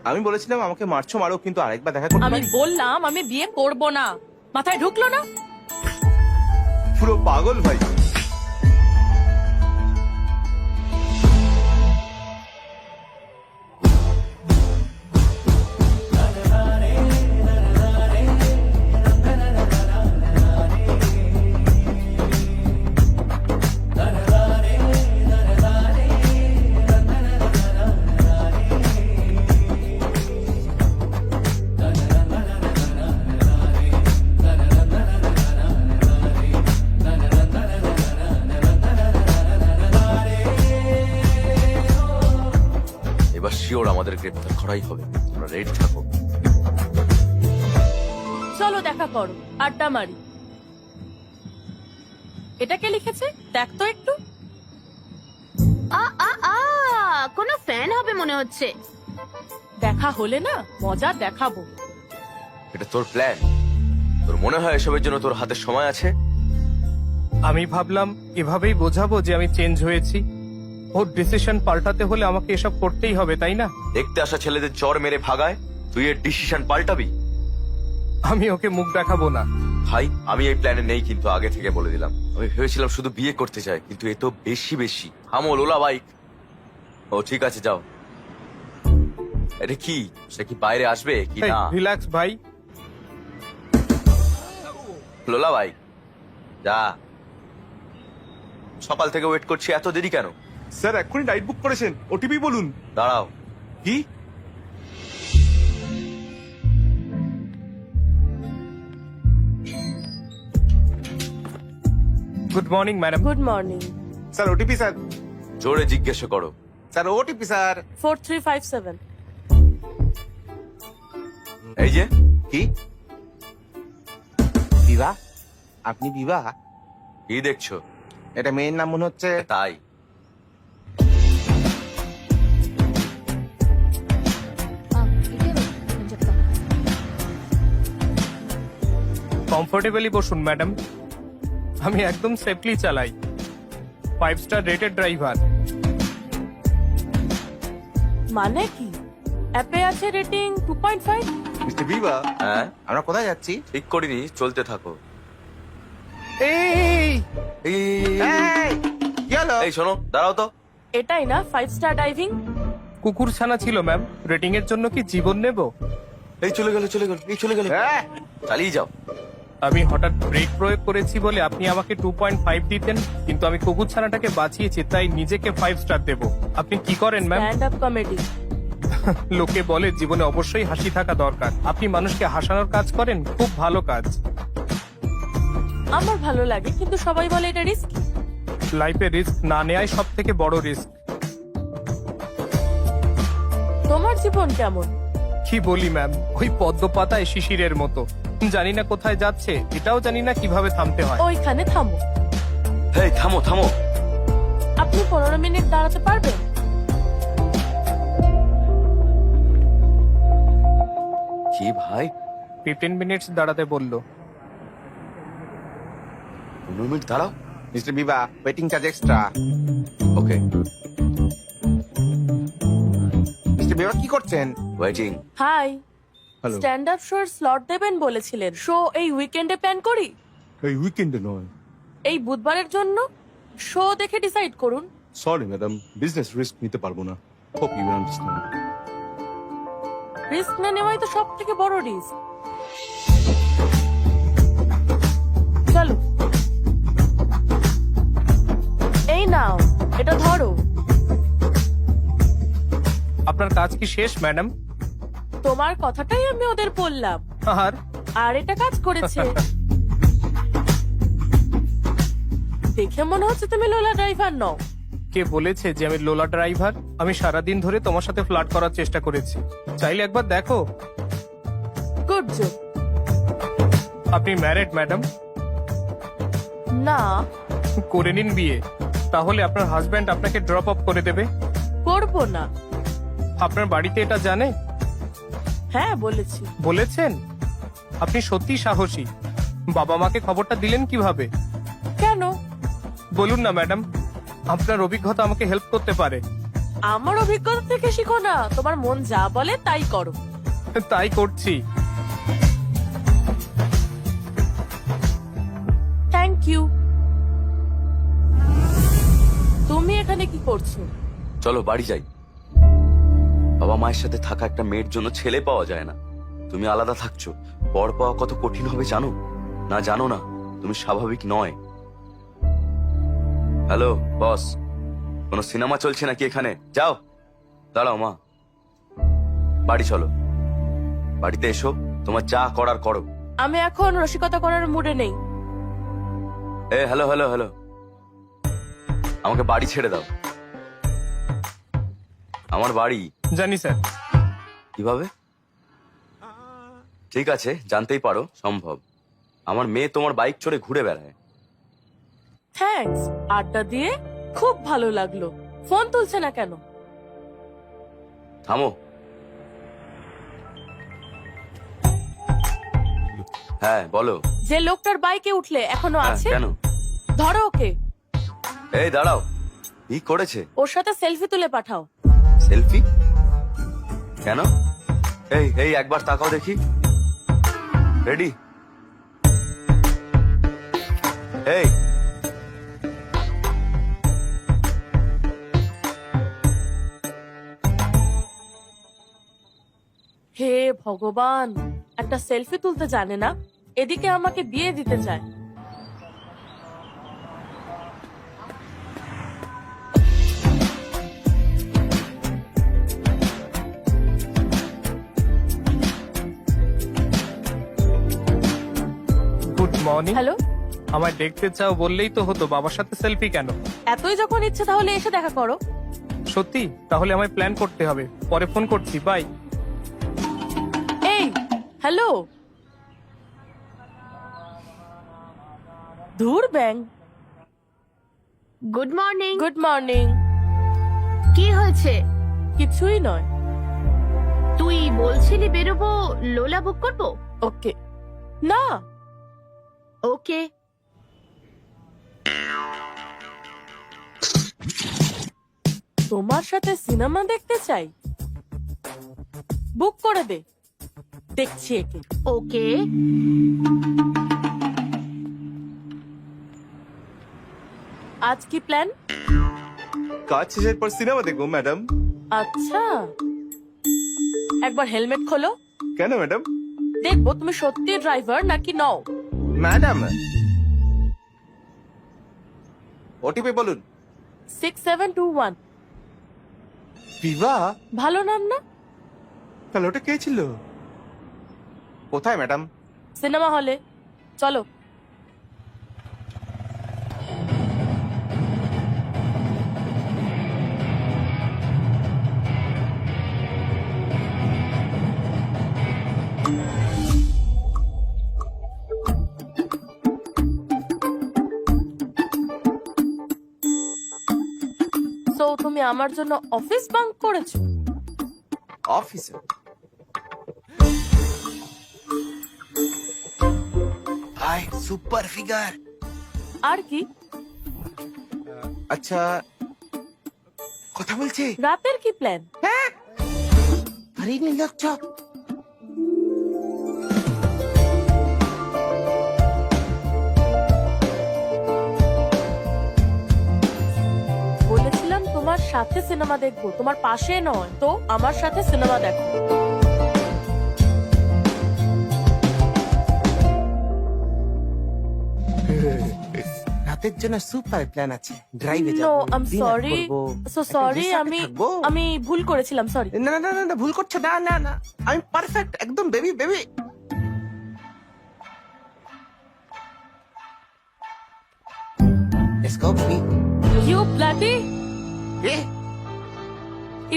আমি বলেছিলাম আমাকে মারছো মারো, কিন্তু আরেকবার দেখা করতে আমি পারি? বললাম আমি বিয়ে করব না। মাথায় ঢুকলো না? পুরো পাগল ভাই। এবার শিওর আমাদের গ্রেপ্তার করাই হবে, তোমরা রেডি থাকো। চলো দেখা করো, আড্ডা মারি। এটা কে লিখেছে দেখ তো একটু। আ আ আ কোনো ফ্যান হবে মনে হচ্ছে। দেখা হলে না মজা দেখাবো। এটা তোর প্ল্যান? তোর মনে হয় এসবের জন্য তোর হাতে সময় আছে? আমি ভাবলাম এভাবেই বোঝাবো যে আমি চেঞ্জ হয়েছি। ওর ডিসিশন পাল্টাতে হলে আমাকে এসব করতেই হবে, তাই না? দেখতে আসা ছেলেদের চর মেরে ভাগায় তুই এর ডিসিশন পাল্টাবি? আমি ওকে মুখ দেখাবো না। ভাই, আমি এই প্ল্যানে নেই, কিন্তু আগে থেকে বলে দিলাম। আমি ভেবেছিলাম শুধু বিয়ে করতে চাই, কিন্তু এ তো বেশি বেশি। থামো লোলা বাইক। ও ঠিক আছে, যাও। এটা কি, সে কি বাইরে আসবে কি না? রিল্যাক্স ভাই। লোলা বাইক, যা। সকাল থেকে ওয়েট করছি, এত দেরি কেন? স্যার এক্ষুনি রাইড বুক করেছেন, ওটিপি বলুন। দাঁড়াও। কি? Good morning madam. Good morning. Sir OTP sir. জোরে জিজ্ঞেস করো। Sir OTP sir. 4357। এই যে। কি? বিবাহ? আপনি বিবাহ? কি দেখছো? এটা মেয়ের নাম মনে হচ্ছে। তাই কমফোর্টেবলি বসুন ম্যাডাম। আমি একদম সেফলি চালাই। 5 স্টার রেটেড ড্রাইভার। মানে কি? অ্যাপে আছে রেটিং 2.5। মিস্টার বিবা, হ্যাঁ আমরা কোথায় যাচ্ছি? ঠিক করিনি, চলতে থাকো। এই এই, এই, কি হলো? এই শোনো, দাঁড়াও তো। এটাই না 5 স্টার ডাইভিং? কুকুর ছানা ছিল ম্যাম, রেটিং এর জন্য কি জীবন নেব? এই চলে গেল, এই চলে গেল। হ্যাঁ, চালিয়ে যাও। আমি হঠাৎ ব্রেক প্রয়োগ করেছি বলে আপনি আমাকে 2.5 দিতেন, কিন্তু আমি কুকুর ছানাটাকে বাঁচিয়েছি তাই নিজেকে 5 স্টার দেব। আপনি কি করেন ম্যাম? Stand up comedy. লোকে বলে জীবনে অবশ্যই হাসি থাকা দরকার। আপনি মানুষকে হাসানোর কাজ করেন, খুব ভালো কাজ। আমার ভালো লাগে, কিন্তু সবাই বলে এটা রিস্ক। লাইফে রিস্ক না নেয়াই সব থেকে বড় রিস্ক। তোমার জীবন কেমন? কি বলি ম্যাম, ওই পদ্ম পাতায় শিশিরের মতো। জানি না কোথায় যাচ্ছে, এটাও জানি না কিভাবে থামতে হয়। ওইখানে থামো। এই থামো থামো। আপনি 15 মিনিট দাঁড়াতে পারবেন? কি ভাই, 15 মিনিটস দাঁড়াতে বললো। 15 মিনিট দাঁড়াও। মিস্টার বিবা, waiting charge extra. Okay, mister বিবা কি করছেন? Waiting. Hi. Hello. Stand up শোর স্লট দেবেন বলেছিলেন। শো এই উইকেন্ডে প্ল্যান করি? এই উইকেন্ডে নয়। এই বুধবারের জন্য শো দেখে ডিসাইড করুন। সরি ম্যাডাম, বিজনেস রিস্ক নিতে পারবো না। Hope you understand. রিস্ক না নেওয়াই তো সব থেকে বড় রিস্ক। চলো, এই নাও, এটা ধরো। আপনার কাজ কি শেষ ম্যাডাম? তোমার কথাটাই আমি ওদের বললাম, আর আর এটা কাজ করেছে। দেখে মনে হচ্ছে তুমি লোলা ড্রাইভার নও। কে বলেছে যে আমি লোলা ড্রাইভার? আমি সারাদিন ধরে তোমার সাথে ফ্লার্ট করার চেষ্টা করেছি, চাইলে একবার দেখো। Good job. আপনি ম্যারিড ম্যাডাম? না, করে নিন বিয়ে, তাহলে আপনার হাজবেন্ড আপনাকে ড্রপ অফ করে দেবে। করবো না। আপনার বাড়িতে এটা জানে? হ্যাঁ, বলেছি। বলেছেন? আপনি সত্যি সাহসী। বাবা মাকে খবরটা দিলেন কিভাবে? কেন? বলুন না ম্যাডাম, আপনার অভিজ্ঞতা আমাকে হেল্প করতে পারে। আমার অভিজ্ঞতা থেকে শিখো না, তোমার মন যা বলে তাই করো। তাই করছি। Thank you. তুমি এখানে কি করছো? চলো বাড়ি যাই। বাবা মায়ের সাথে থাকা একটা মেয়ের জন্য ছেলে পাওয়া যায় না। তুমি আলাদা থাকছো, বর পাওয়া কত কঠিন হবে জানো? না জানো না, তুমি স্বাভাবিক নয়। হ্যালো বস, কোনো সিনেমা চলছে নাকি এখানে? যাও। দাঁড়াও মা, বাড়ি চলো। বাড়িতে এসো, তোমার যা করার করো। আমি এখন রসিকতা করার মুডে নেই। হ্যালো হ্যালো হ্যালো, আমাকে বাড়ি ছেড়ে দাও। আমার বাড়ি জানি স্যার। কিভাবে? ঠিক আছে, জানতেই পারো, সম্ভব। আমার মেয়ে তোমার বাইক চড়ে ঘুরে বেড়ায়। থ্যাঙ্কস, আড্ডা দিয়ে খুব ভালো লাগলো। ফোন তুলছে না কেন? থামো। হ্যাঁ বলো। যে লোকটার বাইকে উঠলে এখনো হ্যাঁ, আছে? কেন? ধরো ওকে। এই দাঁড়াও, কি করেছে? ওর সাথে সেলফি তুলে পাঠাও। সেলফি? কেন? এই এই একবার তাকাও দেখি। রেডি? এই হে ভগবান, একটা সেলফি তুলতে জানে না, এদিকে আমাকে বিয়ে দিতে চায়। Good morning. হ্যালো, আমায় দেখতে চাও বললেই তো হতো, বাবার সাথে সেলফি কেন? এতই যখন ইচ্ছে তাহলে এসে দেখা করো। সত্যি? তাহলে আমায় প্ল্যান করতে হবে। পরে ফোন করছি, বাই। এই হ্যালো, ধুর ব্যাং। Good morning. Good morning. কি হয়েছে? কিছুই নয়। তুই বলছিলি বেরোবো, লোলা বুক করবো? ওকে। না, ওকে। তোমার সাথে সিনেমা দেখতে চাই, বুক করে দে। দেখছি একে। ওকে, আজ কি প্ল্যান? কাজ শেষের পর সিনেমা দেখবো ম্যাডাম। আচ্ছা, একবার হেলমেট খোলো, কেন ম্যাডাম? দেখবো তুমি সত্যি ড্রাইভার নাকি নও। ম্যাডাম, ওটিপি বলুন। 6721। বিভা? ভালো নাম না? তাহলে ওটা কে ছিল? কোথায় ম্যাডাম? সিনেমা হলে, চলো। তো তুমি আমার জন্য অফিস বাঙ্ক করেছো? অফিসে? ভাই সুপার ফিগার। আর কি? আচ্ছা, কথা বলছি। রাতের কি প্ল্যান? আরে নীলচ্ছ, বলেছিলাম তোমার সাথে সিনেমা দেখবো, তোমার পাশে নয়। তো আমার সাথে সিনেমা দেখো। রাতের জন্য সুপার প্ল্যান আছে। ড্রাইভে নো, যাব, আই এম dinner সরি, করব, সো একটা সরি। resort এ আমি থাকবো। আমি ভুল করেছিলাম, সরি। না না না না, না ভুল করছো না, না না, আমি পারফেক্ট একদম baby baby. Let's go baby. You bloody এ,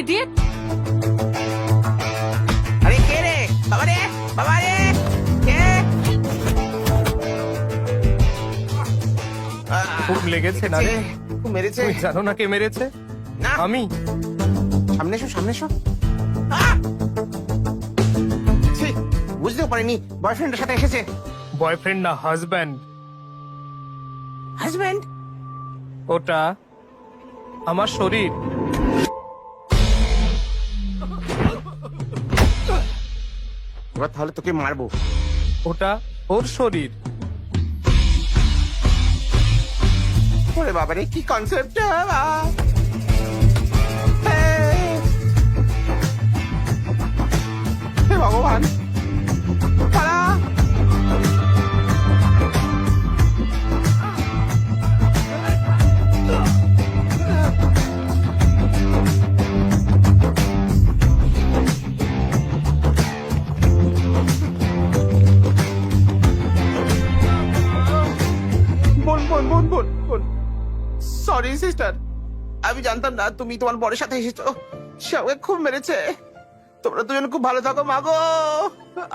ইডিয়েট! আরে কে রে? বাবা রে, বাবা রে, কে? খুব লেগেছে না রে? খুব মেরেছে। তুমি জানো না কে মেরেছে? না, আমি। সামনে এসো, সামনে এসো। ছি, বুঝতেও পারিনি বয়ফ্রেন্ডের সাথে এসেছে। বয়ফ্রেন্ড না, হাজব্যান্ড। হাজব্যান্ড? ওটা আমার শরীর। এবার তাহলে তোকে মারবো। ওটা ওর শরীর। ওরে বাবারে, কি কনসেপ্ট! হে ভগবান, পালা! বোন বোন বোন বোন বোন, সরি সিস্টার, আমি জানতাম না তুমি তোমার বরের সাথে এসেছো। সে আমাকে খুব মেরেছে। তোমরা দুজন খুব ভালো থাকো মাগো।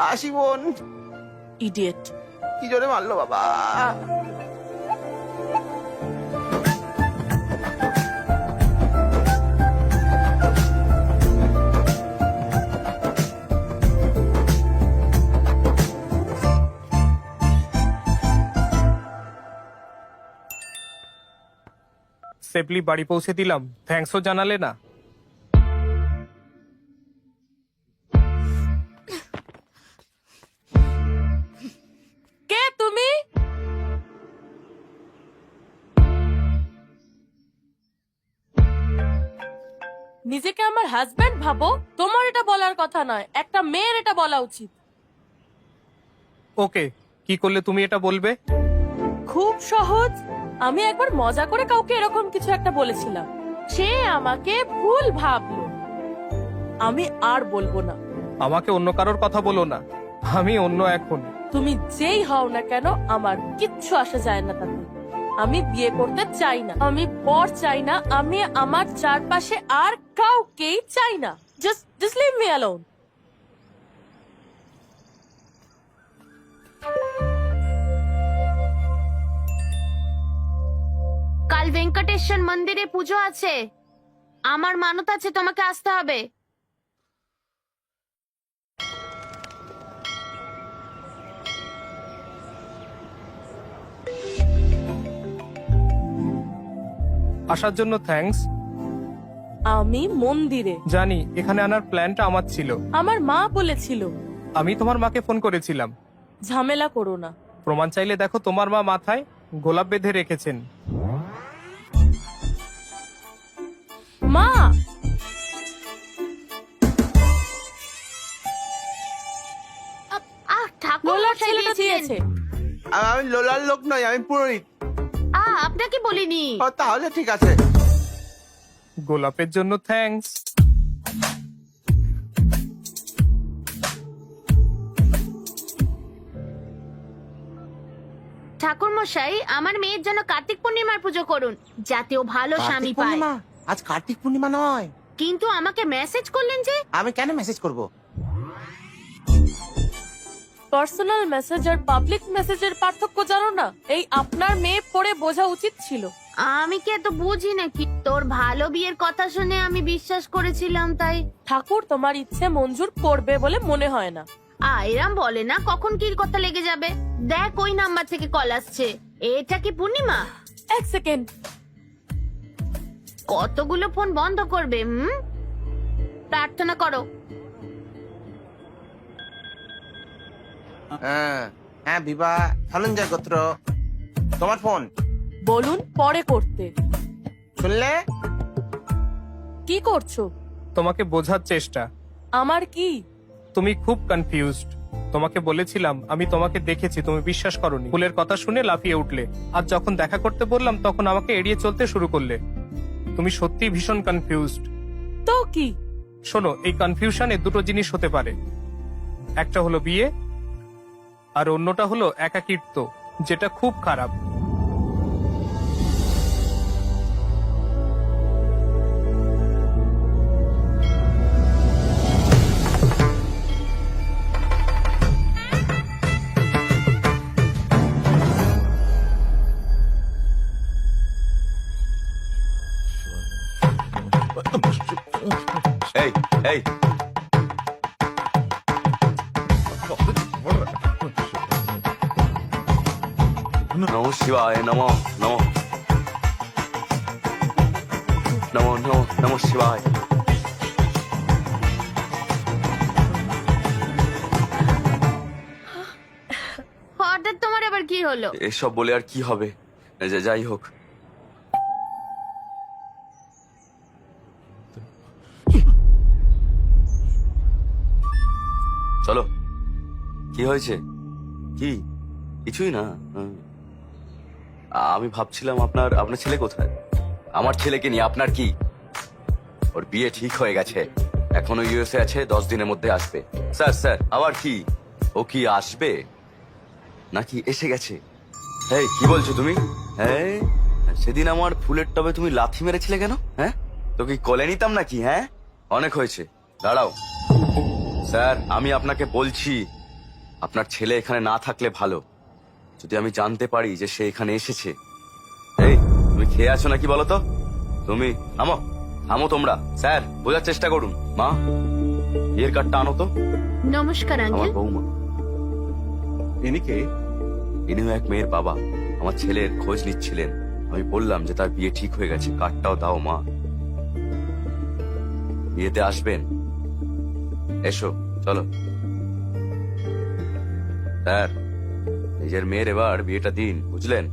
আসি বোন। ইডিয়েট! কি জোরে মারলো বাবা। সেফলি বাড়ি পৌঁছে দিলাম, থ্যাঙ্কসও জানালে না। কে তুমি? নিজেকে আমার হাজবেন্ড ভাবো? তোমার এটা বলার কথা নয়, একটা মেয়ের এটা বলা উচিত। ওকে, কি করলে তুমি এটা বলবে? খুব সহজ। আমি একবার মজা করে কাউকে এরকম কিছু একটা বলেছিলাম, সে আমাকে ভুল ভাবলো। আমি আর বলবো না। আমাকে অন্য কারোর কথা বলো না, আমি অন্য এখন। তুমি যেই হও না কেন, আমার কিচ্ছু আসে যায় না তাতে। আমি বিয়ে করতে চাই না, আমি বর চাই না, আমি আমার চারপাশে আর কাউকেই চাই না। Just leave me alone. কাল ভেঙ্কটেশ্বর মন্দিরে পুজো আছে, আমার মানত আছে, তোমাকে আসতে হবে। আসার জন্য থ্যাঙ্কস। আমি মন্দিরে, জানি এখানে আনার প্ল্যানটা আমার ছিল। আমার মা বলেছিল আমি তোমার মাকে ফোন করেছিলাম। ঝামেলা করো না। প্রমাণ চাইলে দেখো, তোমার মা মাথায় গোলাপ বেঁধে রেখেছেন। মা, ঠাকুর লোলার মশাই ছেলেটা দিয়েছে। আমি লোলার লোক নই, আমি পুরোহিত। আপনাকে বলিনি। ও, তাহলে ঠিক আছে। গোলাপের জন্য থ্যাঙ্কস। ঠাকুর মশাই, আমার মেয়ের জন্য কার্তিক পূর্ণিমার পুজো করুন, যাতে ও ভালো স্বামী কার্তিক পায়। পূর্ণিমা? আজ কার্তিক পূর্ণিমা নয়। কিন্তু আমাকে মেসেজ করলেন যে। আমি কেন মেসেজ করব? পার্সোনাল মেসেজ আর পাবলিক মেসেজের পার্থক্য জানো না? এই আপনার মেয়ে পড়ে বোঝা উচিত ছিল। আমি কি এত বুঝি নাকি? তোর ভালো বিয়ের কথা শুনে আমি বিশ্বাস করেছিলাম, তাই। ঠাকুর তোমার ইচ্ছে মঞ্জুর করবে বলে মনে হয় না। এরম বলে না, কখন কি কথা লেগে যাবে। দেখ, ওই নাম্বার থেকে কল আসছে। এটা কি পূর্ণিমা? এক সেকেন্ড। কতগুলো ফোন বন্ধ করবে? প্রার্থনা করো। হ্যাঁ বিভা, ধনঞ্জয় গোত্র। তোমার ফোন বলুন পরে করতে। শুনলে? কি করছো? তোমাকে বোঝার চেষ্টা। আমার কি? তুমি খুব কনফিউজড। তোমাকে বলেছিলাম আমি তোমাকে দেখেছি, তুমি বিশ্বাস করোনি। ফুলের কথা শুনে লাফিয়ে উঠলে, আর যখন দেখা করতে বললাম তখন আমাকে এড়িয়ে চলতে শুরু করলে। তুমি সত্যি ভীষণ কনফিউজড। তো কি? শোনো, এই কনফিউশনে দুটো জিনিস হতে পারে। একটা হলো বিয়ে, আর অন্যটা হলো একাকিত্ব, যেটা খুব খারাপ। এই এই নম শিবায় নম নম নম নম নম শিবায়। হঠাৎ তোমার আবার কি হলো? এসব বলে আর কি হবে, যাই হোক। চলো, কি হয়েছে? কি? কিছুই না। আমি ভাবছিলাম আপনার ছেলে কোথায়? আমার ছেলেকে নিয়ে আপনার কি? ওর বিয়ে ঠিক হয়ে গেছে, এখনো ইউএসএ আছে, 10 দিনের মধ্যে আসবে। স্যার স্যার, আবার কি? ও কি আসবে নাকি এসে গেছে? এই কি বলছো তুমি? হ্যাঁ, সেদিন আমার ফুলের টবে তুমি লাথি মেরেছিলে কেন? হ্যাঁ, তোকে কোলে নিতাম নাকি? হ্যাঁ, অনেক হয়েছে, দাঁড়াও। স্যার, আমি আপনাকে বলছি, আপনার ছেলে এখানে না থাকলে ভালো। যদি আমি জানতে পারি যে সে এখানে এসেছে। এই, তুমি খেয়ে আছো নাকি বলো তো? তুমি থামো, থামো তোমরা। স্যার, বোঝার চেষ্টা করুন। মা, বিয়ের কার্ডটা আনো তো। নমস্কার আমার আঙ্কেল। বৌমা। ইনি কে? ইনিও এক মেয়ের বাবা, আমার ছেলের খোঁজ নিচ্ছিলেন। আমি বললাম যে তার বিয়ে ঠিক হয়ে গেছে, কার্ডটাও দাও মা। বিয়েতে আসবেন? এসো, চলো। স্যার, নিজের মেয়ের এবার বিয়েটা দিন, বুঝলেন?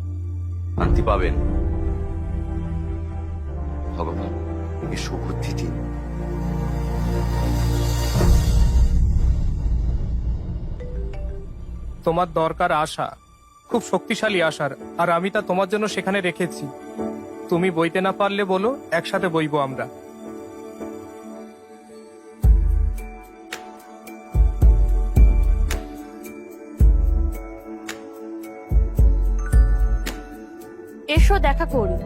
শান্তি পাবেন। ভগবান একে সুবুদ্ধি দিন। তোমার দরকার আশা, খুব শক্তিশালী আশার, আর আমি তা তোমার জন্য সেখানে রেখেছি। তুমি বইতে না পারলে বলো, একসাথে বইবো আমরা। এসো দেখা করি।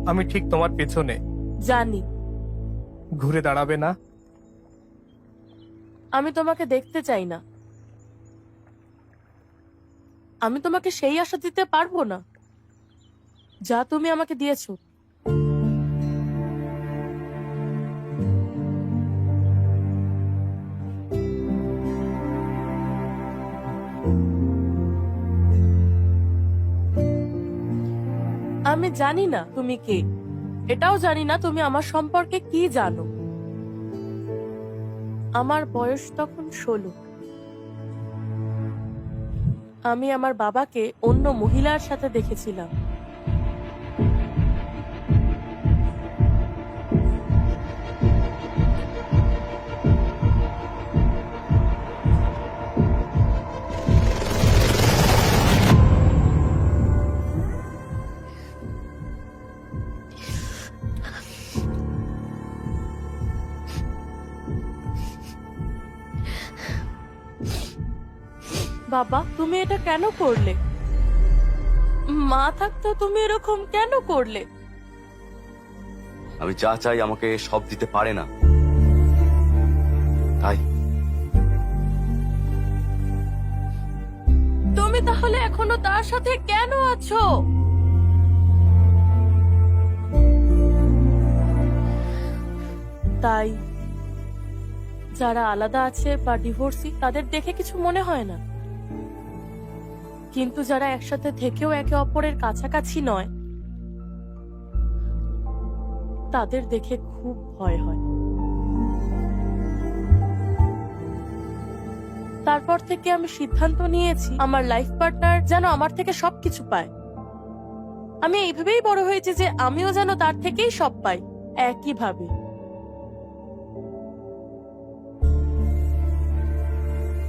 আমি ঠিক তোমার পেছনে। জানি। ঘুরে দাঁড়াবে না? আমি তোমাকে দেখতে চাই না। আমি তোমাকে সেই আশা দিতে পারবো না। যা তুমি আমাকে দিয়েছো। আমি জানি না তুমি কে, এটাও জানি না তুমি আমার সম্পর্কে কি জানো। আমার বয়স তখন 16। আমি আমার বাবাকে অন্য মহিলার সাথে দেখেছিলাম। বাবা, তুমি এটা কেন করলে? মা থাকতো তুমি এরকম কেন করলে? আমি যা চাই আমাকে সব দিতে পারে না, তাই তুমি তাহলে এখনো তার সাথে কেন আছো? তাই যারা আলাদা আছে বা ডিভোর্সি তাদের দেখে কিছু মনে হয় না, কিন্তু যারা একসাথে থেকেও একে অপরের কাছাকাছি নয় তাদের দেখে খুব ভয় হয়। তারপর থেকে আমি সিদ্ধান্ত নিয়েছি আমার লাইফ পার্টনার যেন আমার থেকে সবকিছু পায়। আমি এইভাবেই বড় হয়েছি যে আমিও যেন তার থেকেই সব পাই একইভাবে।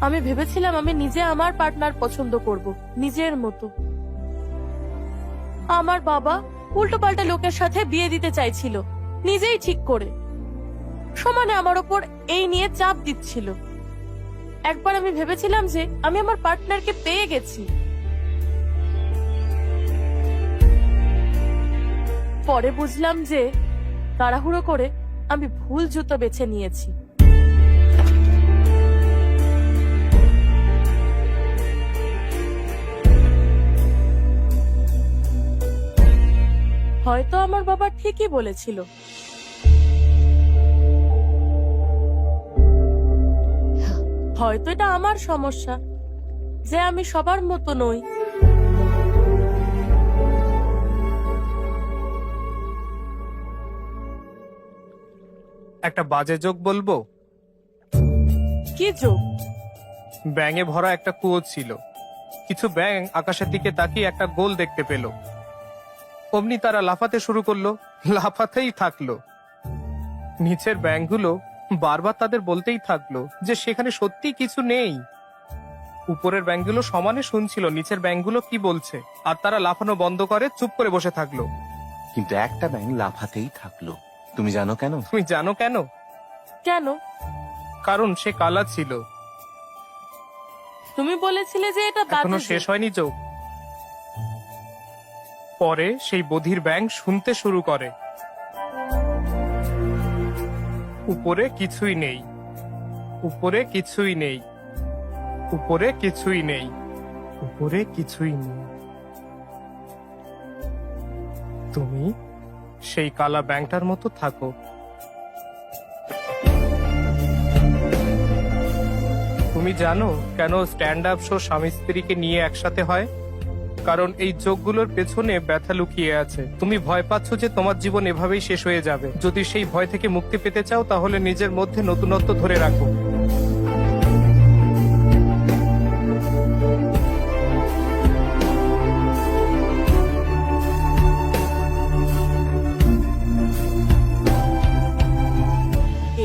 আমি ভেবেছিলাম আমি নিজে আমার পার্টনার পছন্দ করব, নিজের মতো। আমার বাবা উল্টোপাল্টা লোকের সাথে বিয়ে দিতে চাইছিল, নিজেই ঠিক করে সমানে আমার ওপর এই নিয়ে চাপ দিচ্ছিল। একবার আমি ভেবেছিলাম যে আমি আমার পার্টনারকে পেয়ে গেছি। পরে বুঝলাম যে তাড়াহুড়ো করে আমি ভুল জুতো বেছে নিয়েছি। হয়তো আমার বাবা ঠিকই বলেছিল। হয়তো এটা আমার সমস্যা যে আমি সবার মতো নই। একটা বাজে যোগ বলবো? কি যোগ? ব্যাঙে ভরা একটা কুয়ো ছিল। কিছু ব্যাঙ আকাশের দিকে তাকিয়ে একটা গোল দেখতে পেল। অমনি তারা লাফাতে শুরু করলো, লাফাতেই থাকলো। নিচের ব্যাঙগুলো বারবার তাদের বলতেই থাকলো যে সেখানে সত্যি কিছু নেই। উপরের ব্যাঙগুলো সমানে শুনছিল নিচের ব্যাঙগুলো কি বলছে, আর তারা লাফানো বন্ধ করে চুপ করে বসে থাকলো। কিন্তু একটা ব্যাঙ লাফাতেই থাকলো। তুমি জানো কেন? তুমি জানো কেন? কেন? কারণ সে কালা ছিল। তুমি বলেছিলে যে এটা এখনো বাজে শেষ যোগ। হয়নি যোগ। পরে সেই বধির ব্যাঙ শুনতে শুরু করে, উপরে কিছুই নেই, উপরে কিছুই নেই, উপরে কিছুই নেই, উপরে কিছুই নেই। তুমি সেই কালা ব্যাঙটার মতো থাকো। তুমি জানো কেন স্ট্যান্ড আপ শো স্বামী স্ত্রীকে নিয়ে একসাথে হয়? কারণ এই যোগগুলোর পেছনে ব্যথা লুকিয়ে আছে। তুমি ভয় পাচ্ছ যে তোমার জীবন এভাবেই শেষ হয়ে যাবে। যদি সেই ভয় থেকে মুক্তি পেতে চাও তাহলে নিজের মধ্যে নতুনত্ব ধরে রাখো।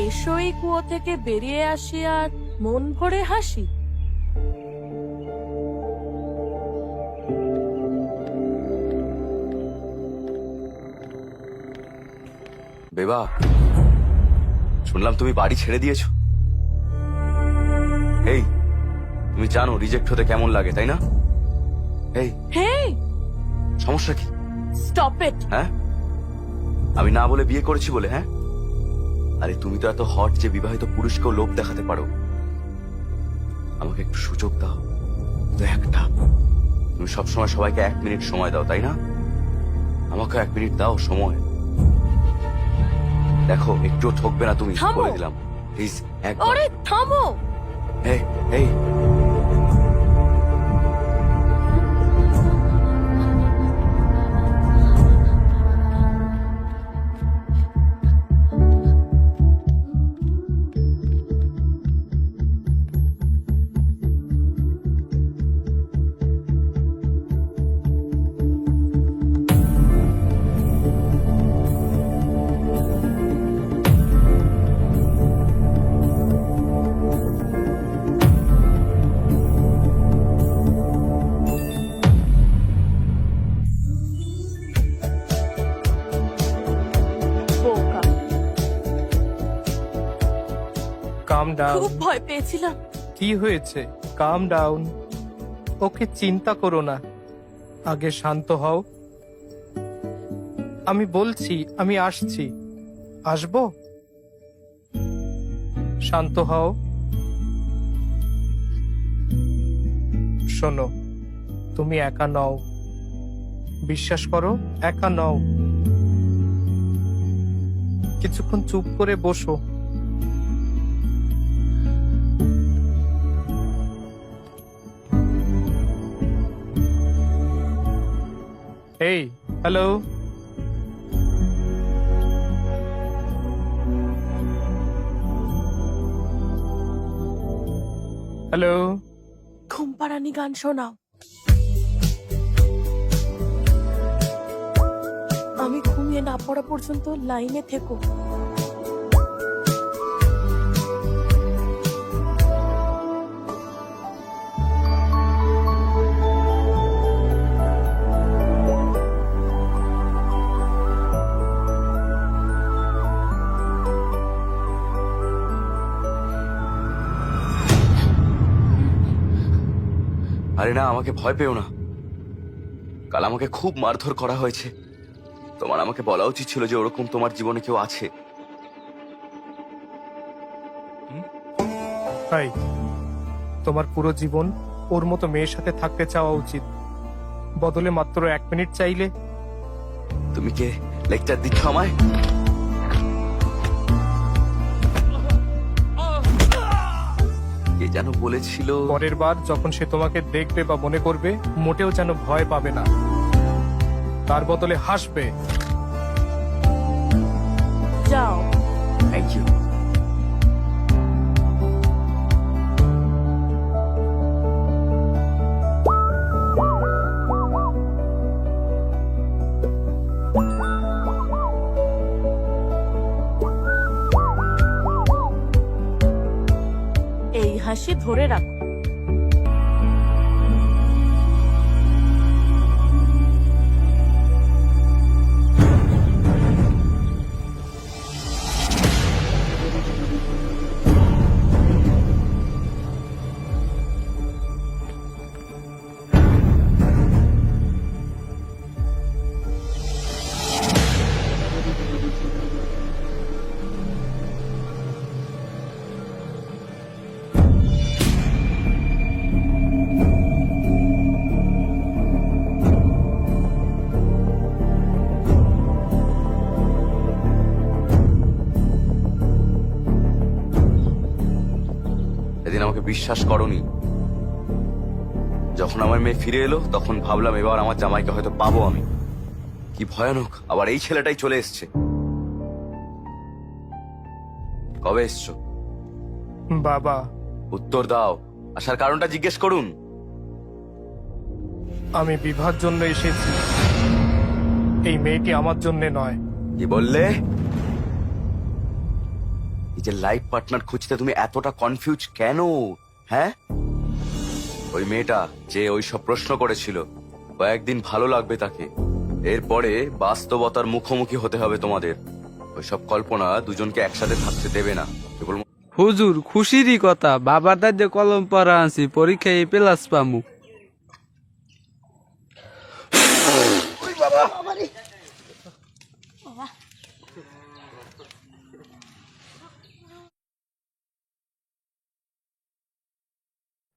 এসো এই কুয়ো থেকে বেরিয়ে আসি আর মন ভরে হাসি। বেবা, শুনলাম তুমি বাড়ি ছেড়ে দিয়েছো। এই, তুমি জানো রিজেক্ট হতে কেমন লাগে, তাই না? এই, হেই, সমস্যা কি? Stop it. হ্যাঁ, আমি না বলে বিয়ে করেছি বলে? হ্যাঁ, আরে তুমি তো এত হট যে বিবাহিত পুরুষকেও লোভ দেখাতে পারো। আমাকে একটু সুযোগ দাও, তো একটা। তুমি সবসময় সবাইকে 1 মিনিট সময় দাও, তাই না? আমাকে 1 মিনিট দাও সময়। দেখো একটুও ঠকবে না তুমি, থামো। বলে দিলাম প্লিজ একবার। ওরে থামো। এই এই বোকা। কাম ডাউন। খুব ভয় পেয়েছিলাম। কি হয়েছে? কাম ডাউন। ওকে, চিন্তা করো না, আগে শান্ত হও। আমি বলছি আমি আসছি। আসবো? শান্ত হও। শোনো, তুমি একা নও। বিশ্বাস করো, একা নও। কিছুক্ষণ চুপ করে বসো। এই, হ্যালো। হ্যালো। ঘুম পাড়ানি গান শোনাও। আমি ঘুমিয়ে না পড়া পর্যন্ত লাইনে থেকো। আরে না, আমাকে ভয় পেও না। কাল আমাকে খুব মারধর করা হয়েছে। তোমার আমাকে বলা উচিত ছিল যে ওরকম তোমার জীবনে কেউ আছে। হাই, তোমার পুরো জীবন ওর মতো মেয়ের সাথে থাকতে চাওয়া উচিত, বদলে মাত্র 1 মিনিট চাইলে। তুমি কে লেকচার দিচ্ছ আমায়? কে যেন বলেছিল পরের বার যখন সে তোমাকে দেখবে বা মনে করবে, মোটেও যেন ভয় পাবে না, তার বদলে হাসবে। যাও। Thank you. এই হাসি ধরে রাখো। সেদিন আমাকে বিশ্বাস করনি। যখন আমার মেয়ে ফিরে এলো তখন ভাবলাম এবার আমার জামাইকে হয়তো পাবো আমি। কি ভয়ানক, আবার এই ছেলেটাই চলে এসছে। কবে এসছো? বাবা, উত্তর দাও, আসার কারণটা জিজ্ঞেস করুন। আমি বিবাহের জন্য এসেছি, এই মেয়েটি আমার জন্য নয়। কি বললে? নিজের লাইফ পার্টনার খুঁজতে তুমি এতটা কনফিউজ কেন? হ্যাঁ, ওই মেয়েটা যে ওই সব প্রশ্ন করেছিল, কয়েকদিন ভালো লাগবে তাকে, এরপরে বাস্তবতার মুখোমুখি হতে হবে তোমাদের। ওইসব কল্পনা দুজনকে একসাথে থাকতে দেবে না। কেবল হুজুর, খুশিরই কথা, বাবার দাদে কলম পড়া আনছি, পরীক্ষায় প্লাস পামু।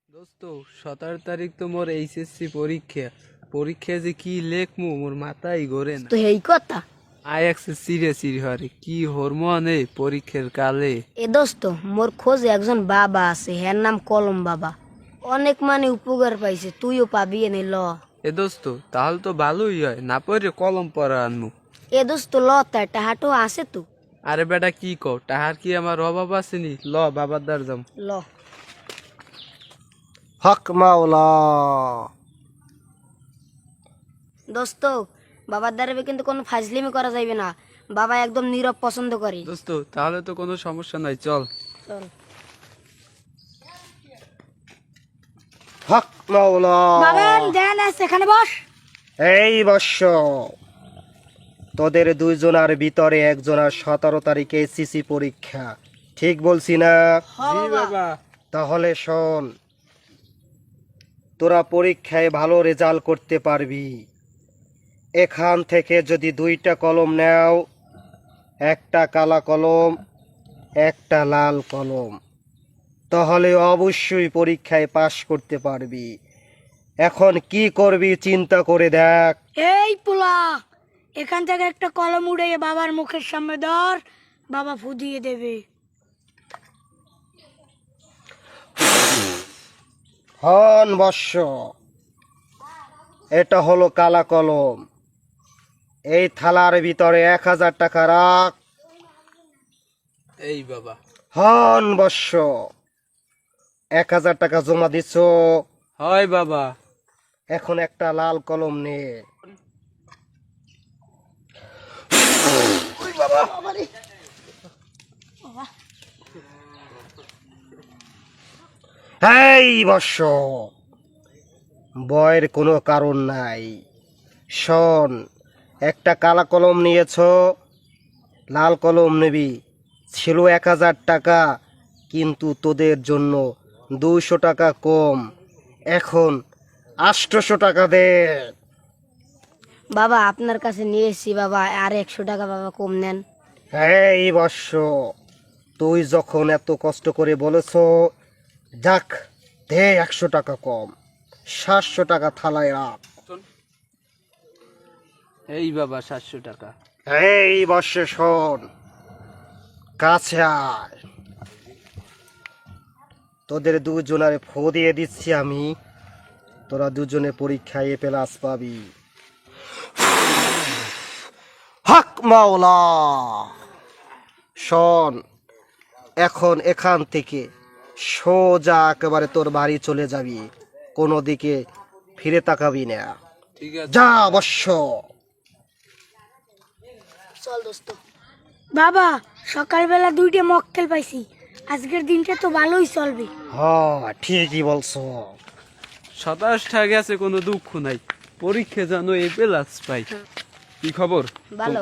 দোস্ত, 17 তারিখ তো মোর এইচএসসি পরীক্ষা। পরীক্ষায় যে কি লেখমু মোর মাথায় ঘোরে না। তো এই কথা আই একসে সিরিয়াসলি হরে কি হরমোন এই পরীক্ষার কালে। এ দোস্ত মোর খোঁজে একজন বাবা আছে, হ্যার নাম কলম বাবা। অনেক মানে উপকার পাইছে, তুইও পাবি এনে ল। এ দোস্ত তাহলে তো ভালোই হয়, না পড়ে কলম পড়া আনমু। এ দোস্ত ল, তার টাহাটো আছে তো। আরে বেটা কি কও, তাহার কি আমার অভাব আসেনি? ল বাবার দ্বার যাম। ল হক মাওলা। দোস্ত বাবার দ্বারা কিন্তু কোনো ফাজলিমি করা যাইবে না, বাবা একদম নীরব পছন্দ করে। দোস্ত তাহলে তো কোনো সমস্যা নাই, চল। চল হক মাওলা। দেন এখানে বস। এই বর্ষ তোদের দুইজনার ভিতরে একজনের 17 তারিখে এসএসসি পরীক্ষা, ঠিক বলছি না? জি বাবা। তাহলে শোন, তোরা পরীক্ষায় ভালো রেজাল্ট করতে পারবি। এখান থেকে যদি 2টা কলম নেও, একটা কালা কলম একটা লাল কলম, তাহলে অবশ্যই পরীক্ষায় পাশ করতে পারবি। এখন কি করবি চিন্তা করে দেখ। এই পোলা, এখান থেকে একটা কলম উড়ে বাবার মুখের সামনে ধর, বাবা ফু দিয়ে দেবে। হন বর্ষ, এটা হলো কালা কলম। এই থালার ভিতরে 1000 টাকা রাখ। এই বাবা। হন বর্ষ, 1000 টাকা জমা দিছ। হয় বাবা। এখন একটা লাল কলম নে। এই বর্ষ, বয়ের কোনো কারণ নাই। শোন, একটা কালা কলম নিয়েছ, লাল কলম নেবি। ছিল 1000 টাকা, কিন্তু তোদের জন্য 200 টাকা কম। এখন 800 টাকা দে। বাবা আপনার কাছে নিয়ে এসেছি বাবা, আর 100 টাকা বাবা কম নেন। এই বর্ষ, তুই যখন এত কষ্ট করে বলেছ, যাক দে 100 টাকা কম। 700 টাকা থালায় রাখ। এই বাবা 700 টাকা। এই বর্ষে শোন, কাছে আয়। তোদের দুজনের ফো দিয়ে দিচ্ছি আমি, তোরা দুজনে পরীক্ষায় A+ পাবি। হক মাওলা। শোন, এখন এখান থেকে সোজা একেবারে তোর বাড়ি চলে যাবি, কোনো দিকে ফিরে তাকাবি না। ঠিক আছে। যা অবশ্য। চল দোস্ত। বাবা সকালবেলা 2টা মক্কেল পাইছি, আজকের দিনটা তো ভালোই চলবে। হ্যাঁ ঠিকই বলছো। 27টা গেছে, কোনো দুঃখ নাই। পরীক্ষা জানো A+ পাই। কি খবর? ভালো।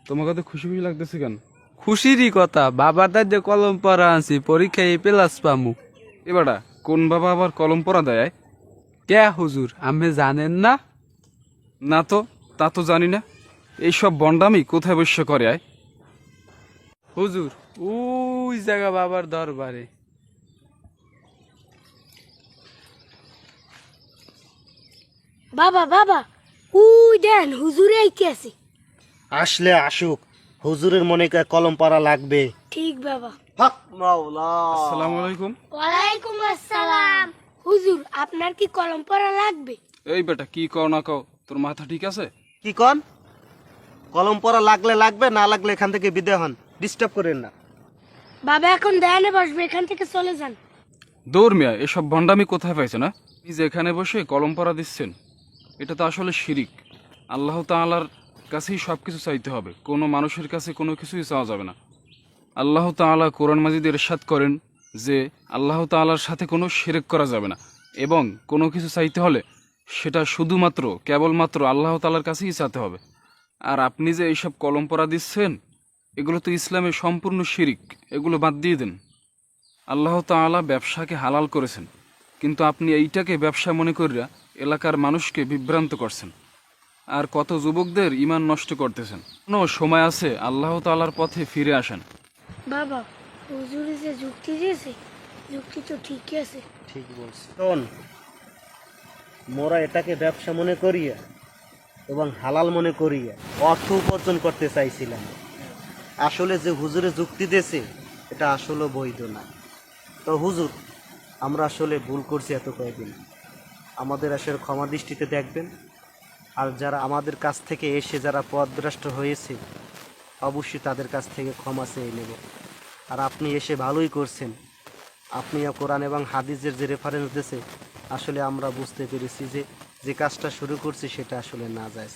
তোমাকে তো খুশি খুশি লাগতেছে কেন? খুশিরই কথা, বাবার দাদা কলম পড়া আনছি, পরীক্ষায় A+ পামু। এবারটা কোন বাবা আবার কলম পড়া দেয়? কে হুজুর, আমি জানেন না? না তো, তা তো জানি না। এইসব বন্ডামি কোথায় বসে করে আয়? হুজুর ওই জায়গা বাবার দরবারে। বাবা বাবা উই দেন হুজুরে আইতে আছে। আসলে আসুক, হুজুরের মনে করে কলম পড়া লাগবে। ঠিক বাবা। হক মাওলা। আসসালামু আলাইকুম। ওয়ালাইকুম আসসালাম। হুজুর আপনার কি কলম পড়া লাগবে? এই বেটা কি কও না কও, তোর মাথা ঠিক আছে? কি কন? কলম পড়া লাগলে লাগবে, না লাগলে এখান থেকে বিদায় হন, ডিস্টার্ব করেন না। বাবা এখন দেয়ানে বসবে, এখান থেকে চলে যান। দৌড় মিয়া, এসব বন্ডামি কোথায় পাইছে না? এই যে এখানে বসে কলম পড়া দিচ্ছেন, এটা তো আসলে শিরিক। আল্লাহ তাআলার কাছেই সবকিছু চাইতে হবে, কোনো মানুষের কাছে কোনো কিছুই চাওয়া যাবে না। আল্লাহ তাআলা কোরআন মাজিদে ইরশাদ করেন যে আল্লাহ তাআলার সাথে কোনো শিরক করা যাবে না, এবং কোনো কিছু চাইতে হলে সেটা শুধুমাত্র কেবলমাত্র আল্লাহ তাআলার কাছেই চাইতে হবে। আর আপনি যে এইসব কলম পড়া দিচ্ছেন, এগুলো তো ইসলামের সম্পূর্ণ শিরিক, এগুলো বাদ দিয়ে দেন। আল্লাহ তাআলা ব্যবসাকে হালাল করেছেন, কিন্তু আপনি এইটাকে ব্যবসা মনে করিয়া এলাকার মানুষকে বিভ্রান্ত করছেন, আর কত যুবকদের ঈমান নষ্ট করতেছেন। কোনো সময় আছে, আল্লাহ তাআলার পথে ফিরে আসেন। বাবা হুজুরে যে যুক্তি দিয়েছে, যুক্তি তো ঠিকই আছে। ঠিক বলছি। শোন, মোরা এটাকে ব্যবসা মনে করিয়া এবং হালাল মনে করিয়া অর্থ উপার্জন করতে চাইছিলাম। আসলে যে হুজুরে যুক্তি দিয়েছে এটা আসলে বৈধ না। তো হুজুর, আমরা আসলে ভুল করছি এত কয়েকদিন, আমাদের আসলে ক্ষমা দৃষ্টিতে দেখবেন। আর যারা আমাদের কাছ থেকে এসে যারা পথভ্রষ্ট হয়েছে অবশ্যই তাদের কাছ থেকে ক্ষমা চেয়ে নেব। আর আপনি এসে ভালোই করছেন, আপনি কোরআন এবং হাদিসের যে রেফারেন্স দিয়েছে আসলে আমরা বুঝতে পেরেছি যে কাজটা শুরু করছি সেটা আসলে না যায়।